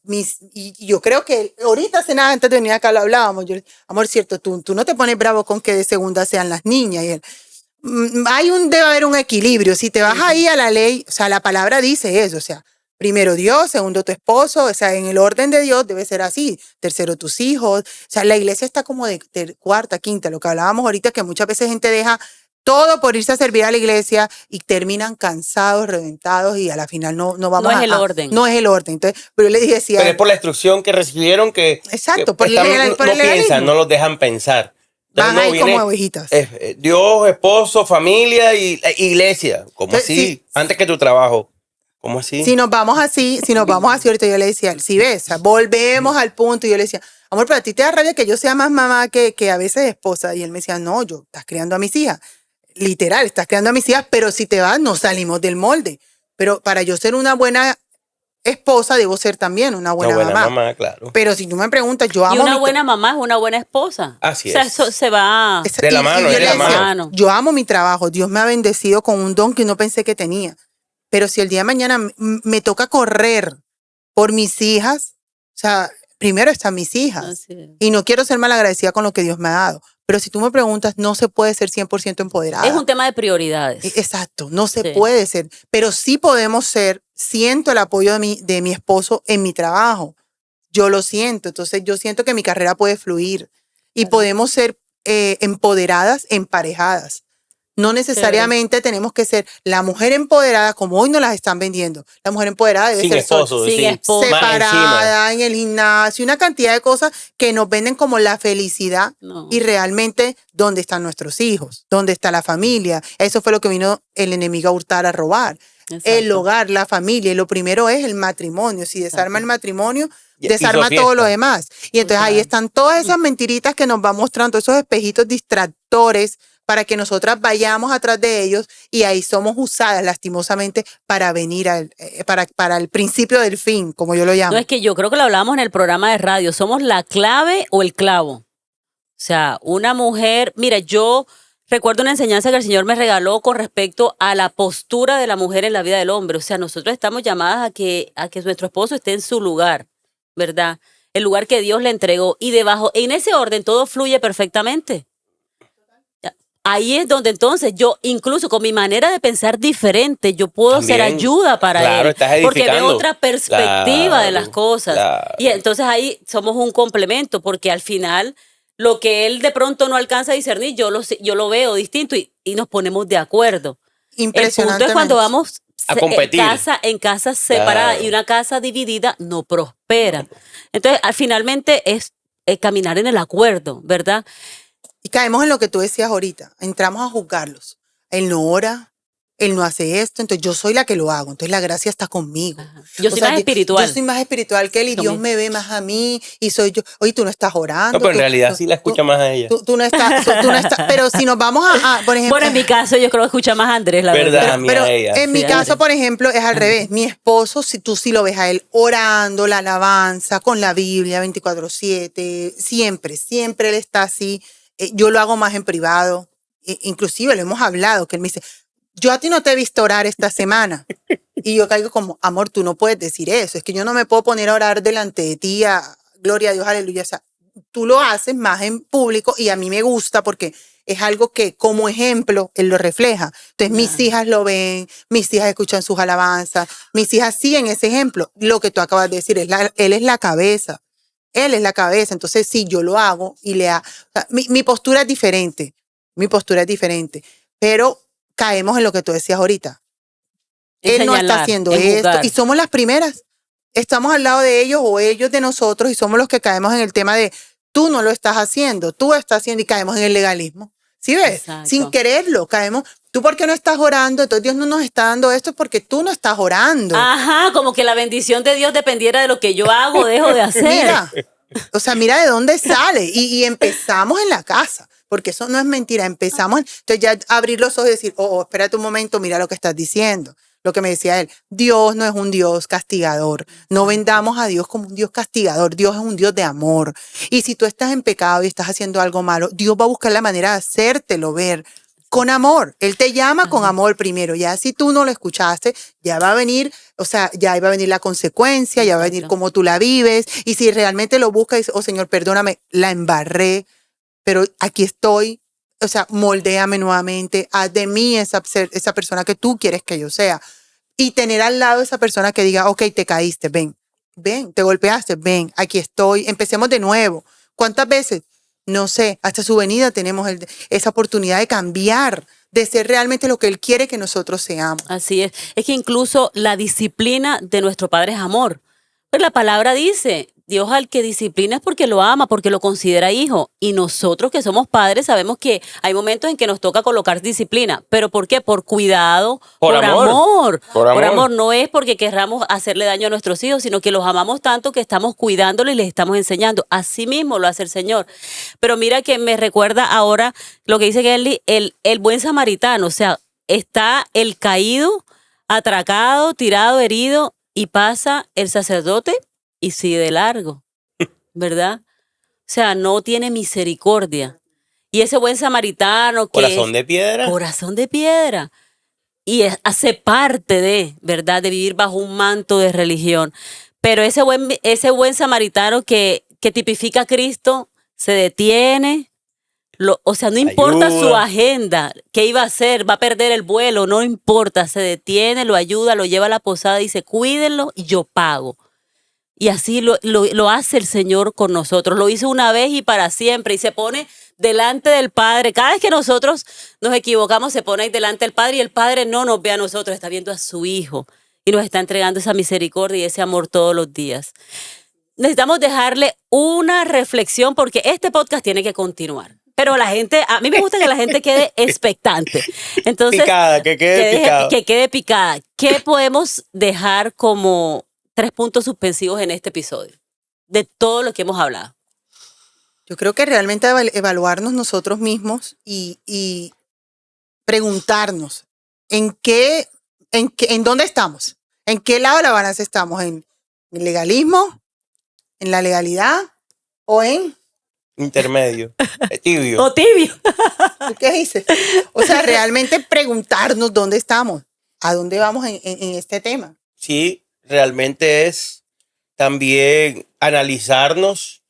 y yo creo que ahorita hace nada, antes de venir acá lo hablábamos. Yo, amor, cierto, tú no te pones bravo con que de segunda sean las niñas. Y él, debe haber un equilibrio. Si te vas ahí a la ley, o sea, la palabra dice eso, o sea, primero Dios, segundo tu esposo, o sea, en el orden de Dios debe ser así. Tercero tus hijos. O sea, la iglesia está como de cuarta, quinta, lo que hablábamos ahorita, que muchas veces gente deja todo por irse a servir a la iglesia y terminan cansados, reventados y a la final no vamos No es el a- orden. No es el orden. Entonces, pero yo le decía, Pero es por la instrucción que recibieron que, exacto, que por el están- legal- por no el legalismo. piensan, no los dejan pensar. Entonces, Van ahí viene, como ovejitas. Dios, esposo, familia y iglesia. ¿Cómo Entonces, así? sí. Antes que tu trabajo. ¿Cómo así? Si nos vamos así, ahorita yo le decía, si ves, o sea, volvemos al punto y yo le decía, amor, pero a ti te da rabia que yo sea más mamá que a veces esposa. Y él me decía, no, yo estás criando a mis hijas. Literal, estás criando a mis hijas, pero si te vas, no salimos del molde. Pero para yo ser una buena esposa, debo ser también una buena, Una buena mamá. mamá, claro. Pero si tú me preguntas, yo amo Y una mi buena mamá es una buena esposa. Así O sea, es. eso se va. De la mano, yo de le la decía, mano. yo amo mi trabajo. Dios me ha bendecido con un don que no pensé que tenía. Pero si el día de mañana me toca correr por mis hijas, o sea, primero están mis hijas. Así es. Y no quiero ser malagradecida con lo que Dios me ha dado. Pero si tú me preguntas, no se puede ser 100% empoderada. Es un tema de prioridades. Exacto, no se Sí. puede ser. Pero sí podemos ser, siento el apoyo de mi esposo en mi trabajo. Yo lo siento. Entonces yo siento que mi carrera puede fluir. Y podemos ser empoderadas, emparejadas. No necesariamente tenemos que ser la mujer empoderada como hoy nos las están vendiendo. La mujer empoderada debe Sin ser esposo. sin sí. esposo. Más encima. separada en el gimnasio, una cantidad de cosas que nos venden como la felicidad No. y realmente dónde están nuestros hijos, dónde está la familia. Eso fue lo que vino el enemigo a hurtar, a robar. Exacto. El hogar, la familia, y lo primero es el matrimonio. Si desarma el matrimonio, Ya, desarma hizo todo lo fiesta. demás. Y entonces ahí Total. están todas esas mentiritas que nos van mostrando, esos espejitos distractores para que nosotras vayamos atrás de ellos y ahí somos usadas lastimosamente para venir para el principio del fin, como yo lo llamo. No, es que yo creo que lo hablábamos en el programa de radio. ¿Somos la clave o el clavo? O sea, una mujer, mira, yo recuerdo una enseñanza que el Señor me regaló con respecto a la postura de la mujer en la vida del hombre. O sea, nosotros estamos llamadas a que nuestro esposo esté en su lugar, ¿verdad? El lugar que Dios le entregó. Y debajo, en ese orden, todo fluye perfectamente. Ahí es donde entonces yo, incluso con mi manera de pensar diferente, yo puedo ser También, ayuda para claro, él. estás Porque veo edificando. otra perspectiva de las Claro, cosas. claro. Y entonces ahí somos un complemento, porque al final lo que él de pronto no alcanza a discernir, yo lo veo distinto y nos ponemos de acuerdo. El punto Impresionante. es cuando vamos A competir. en casas separadas Claro. y una casa dividida no prospera. Entonces, finalmente es caminar en el acuerdo, ¿verdad? Y caemos en lo que tú decías ahorita. Entramos a juzgarlos. Él no ora, él no hace esto, entonces yo soy la que lo hago. Entonces la gracia está conmigo. Ajá. Yo O soy sea, más espiritual. Yo soy más espiritual que él y Lo Dios mismo. me ve más a mí y soy yo. Oye, tú no estás orando. No, pero en tú- realidad tú- sí la escucha tú- más a ella. Tú no estás, pero si nos vamos por ejemplo. Bueno, en mi caso yo creo que escucha más a Andrés, la ¿Verdad? verdad. A mí Pero a ella. en mi Sí, caso, Andrés. por ejemplo, es al revés. Mi esposo, si tú sí lo ves a él orando, la alabanza, con la Biblia 24/7, siempre él está así. Yo lo hago más en privado. Inclusive lo hemos hablado, que él me dice, yo a ti no te he visto orar esta semana. Y yo caigo como, amor, tú no puedes decir eso. Es que yo no me puedo poner a orar delante de ti, gloria a Dios, aleluya. O sea, tú lo haces más en público y a mí me gusta porque es algo que como ejemplo él lo refleja. Entonces mis Claro. hijas lo ven, mis hijas escuchan sus alabanzas, mis hijas siguen ese ejemplo. Lo que tú acabas de decir, él es la cabeza. Él es la cabeza. Entonces sí, yo lo hago y o sea, mi postura es diferente. Mi postura es diferente. Pero caemos en lo que tú decías ahorita. En Él no está señalar, haciendo en esto juzgar. y somos las primeras. Estamos al lado de ellos o ellos de nosotros y somos los que caemos en el tema de tú no lo estás haciendo, tú estás haciendo y caemos en el legalismo. ¿Sí ves? Exacto. Sin quererlo, caemos. ¿Tú por qué no estás orando? Entonces Dios no nos está dando esto porque tú no estás orando. Ajá, como que la bendición de Dios dependiera de lo que yo hago o dejo de hacer. Mira, o sea, mira de dónde sale. Y empezamos en la casa, porque eso no es mentira. Empezamos, entonces ya abrir los ojos y decir, espérate un momento, mira lo que estás diciendo. Lo que me decía él, Dios no es un Dios castigador. No vendamos a Dios como un Dios castigador. Dios es un Dios de amor. Y si tú estás en pecado y estás haciendo algo malo, Dios va a buscar la manera de hacértelo ver con amor. Él te llama con amor primero. Ya si tú no lo escuchaste, ya va a venir, o sea, ya va a venir la consecuencia, ya va a venir Exacto. cómo tú la vives. Y si realmente lo buscas y dices, oh Señor, perdóname, la embarré, pero aquí estoy. O sea, moldéame nuevamente, haz de mí esa persona que tú quieres que yo sea. Y tener al lado esa persona que diga, ok, te caíste, ven, te golpeaste, ven, aquí estoy, empecemos de nuevo. ¿Cuántas veces? No sé, hasta su venida tenemos esa oportunidad de cambiar, de ser realmente lo que Él quiere que nosotros seamos. Así es. Es que incluso la disciplina de nuestro Padre es amor. Pues la palabra dice, Dios al que disciplina es porque lo ama, porque lo considera hijo. Y nosotros que somos padres sabemos que hay momentos en que nos toca colocar disciplina. ¿Pero por qué? Por cuidado, Por amor. Por amor. Por amor. No es porque querramos hacerle daño a nuestros hijos, sino que los amamos tanto que estamos cuidándolos y les estamos enseñando. Así mismo lo hace el Señor. Pero mira que me recuerda ahora lo que dice Kelly, el buen samaritano. O sea, está el caído, atracado, tirado, herido, y pasa el sacerdote y sigue de largo, ¿verdad? O sea, no tiene misericordia. Y ese buen samaritano que Corazón de piedra. corazón de piedra. Y hace parte de, ¿verdad? De vivir bajo un manto de religión. Pero ese buen samaritano que tipifica a Cristo se detiene. O sea, no importa Ayuda. su agenda, qué iba a hacer, va a perder el vuelo, no importa, se detiene, lo ayuda, lo lleva a la posada y dice, cuídenlo y yo pago. Y así lo hace el Señor con nosotros. Lo hizo una vez y para siempre y se pone delante del Padre. Cada vez que nosotros nos equivocamos, se pone ahí delante del Padre y el Padre no nos ve a nosotros, está viendo a su Hijo y nos está entregando esa misericordia y ese amor todos los días. Necesitamos dejarle una reflexión porque este podcast tiene que continuar. Pero a mí me gusta que la gente quede expectante. Entonces, Picada, que quede picado. que quede picada. ¿Qué podemos dejar como 3 puntos suspensivos en este episodio? De todo lo que hemos hablado. Yo creo que realmente evaluarnos nosotros mismos y preguntarnos en dónde estamos, en qué lado de la balanza estamos, en el legalismo, en la legalidad o en Intermedio. Tibio. O tibio. ¿tú qué dices? O sea, realmente preguntarnos dónde estamos, a dónde vamos en este tema. Sí, realmente es también analizarnos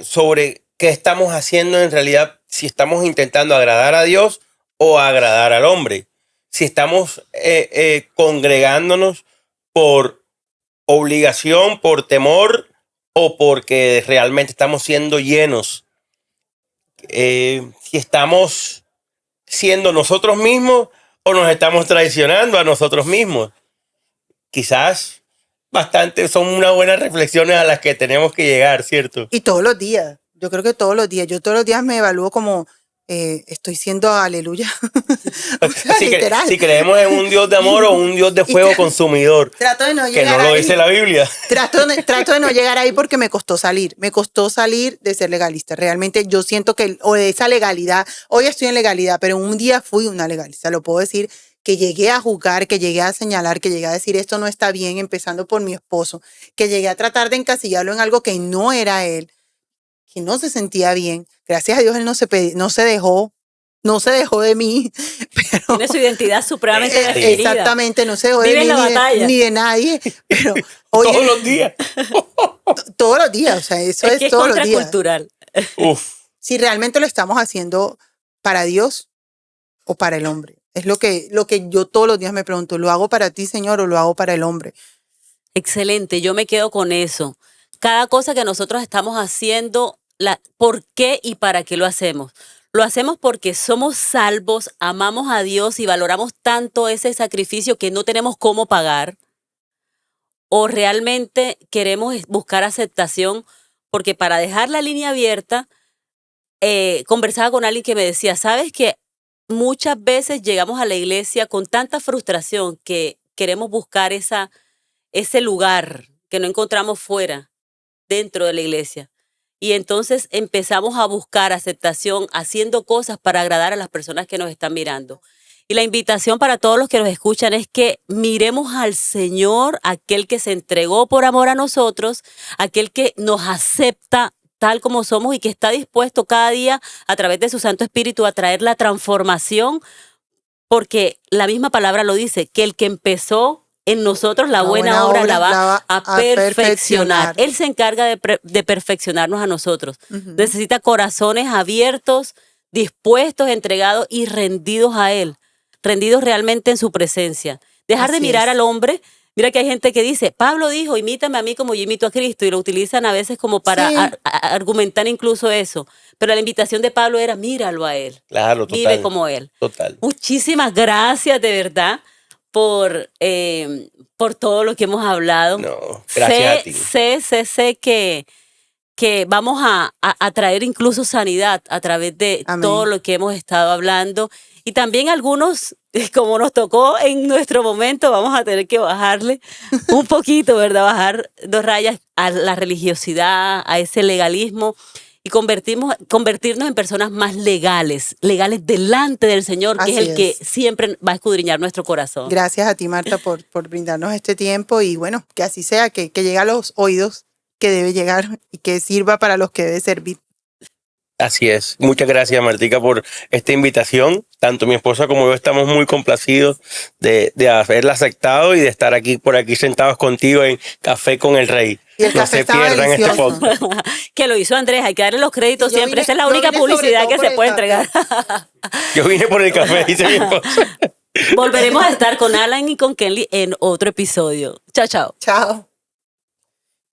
sobre qué estamos haciendo en realidad, si estamos intentando agradar a Dios o agradar al hombre. Si estamos congregándonos por obligación, por temor o porque realmente estamos siendo llenos. Si estamos siendo nosotros mismos o nos estamos traicionando a nosotros mismos. Quizás son unas buenas reflexiones a las que tenemos que llegar, ¿cierto? Y todos los días, yo creo que todos los días, yo todos los días me evalúo como estoy siendo aleluya. O sea, literal. Si creemos en un Dios de amor o un Dios de fuego consumidor, Trato de no que llegar no lo ahí. dice la Biblia. Trato de no llegar ahí porque me costó salir de ser legalista. Realmente yo siento o de esa legalidad, hoy estoy en legalidad, pero un día fui una legalista, lo puedo decir, que llegué a juzgar, que llegué a señalar, que llegué a decir esto no está bien, empezando por mi esposo, que llegué a tratar de encasillarlo en algo que no era él, que no se sentía bien. Gracias a Dios él no se dejó de mí. Pero, Tiene su identidad supremamente definida. exactamente, no se dejó de Vive mí en la batalla. ni de nadie. Pero oye, Todos los días. todos los días, o sea, eso es que es todos los días. contracultural. Uf. Si realmente lo estamos haciendo para Dios o para el hombre. Es lo que yo todos los días me pregunto, ¿lo hago para ti, Señor, o lo hago para el hombre? Excelente, yo me quedo con eso. Cada cosa que nosotros estamos haciendo, ¿por qué y para qué lo hacemos? Lo hacemos porque somos salvos, amamos a Dios y valoramos tanto ese sacrificio que no tenemos cómo pagar. O realmente queremos buscar aceptación, porque para dejar la línea abierta, conversaba con alguien que me decía, ¿sabes qué? Muchas veces llegamos a la iglesia con tanta frustración que queremos buscar ese lugar que no encontramos fuera, dentro de la iglesia. Y entonces empezamos a buscar aceptación haciendo cosas para agradar a las personas que nos están mirando. Y la invitación para todos los que nos escuchan es que miremos al Señor, aquel que se entregó por amor a nosotros, aquel que nos acepta tal como somos y que está dispuesto cada día a través de su Santo Espíritu a traer la transformación, porque la misma palabra lo dice, que el que empezó en nosotros la buena obra la va a perfeccionar. Él se encarga de perfeccionarnos a nosotros. Necesita corazones abiertos, dispuestos, entregados y rendidos a Él, rendidos realmente en su presencia. Dejar de mirar al hombre. Mira que hay gente que dice, Pablo dijo, imítame a mí como yo imito a Cristo, y lo utilizan a veces como para argumentar incluso eso. Pero la invitación de Pablo era, míralo a él, Claro, total. vive como él. Total. Muchísimas gracias de verdad por todo lo que hemos hablado. No, gracias a ti. Sé que vamos a traer incluso sanidad a través de Amén. todo lo que hemos estado hablando. Y también algunos, como nos tocó en nuestro momento, vamos a tener que bajarle un poquito, ¿verdad? Bajar 2 rayas a la religiosidad, a ese legalismo y convertirnos en personas más legales delante del Señor, que es Así el que es. siempre va a escudriñar nuestro corazón. Gracias a ti, Marta, por brindarnos este tiempo y bueno, que así sea, que llegue a los oídos que debe llegar y que sirva para los que debe servir. Así es. Muchas gracias, Martica, por esta invitación. Tanto mi esposa como yo estamos muy complacidos de haberla aceptado y de estar por aquí sentados contigo en Café con el Rey. Y el No café se estaba pierdan este delicioso. podcast. Que lo hizo Andrés, hay que darle los créditos Yo siempre. vine- Esa es la yo única vine sobre publicidad todo que por se el puede café. entregar. Yo vine por el café, dice mi esposa. Volveremos a estar con Alan y con Kenley en otro episodio. Chao, chao. Chao.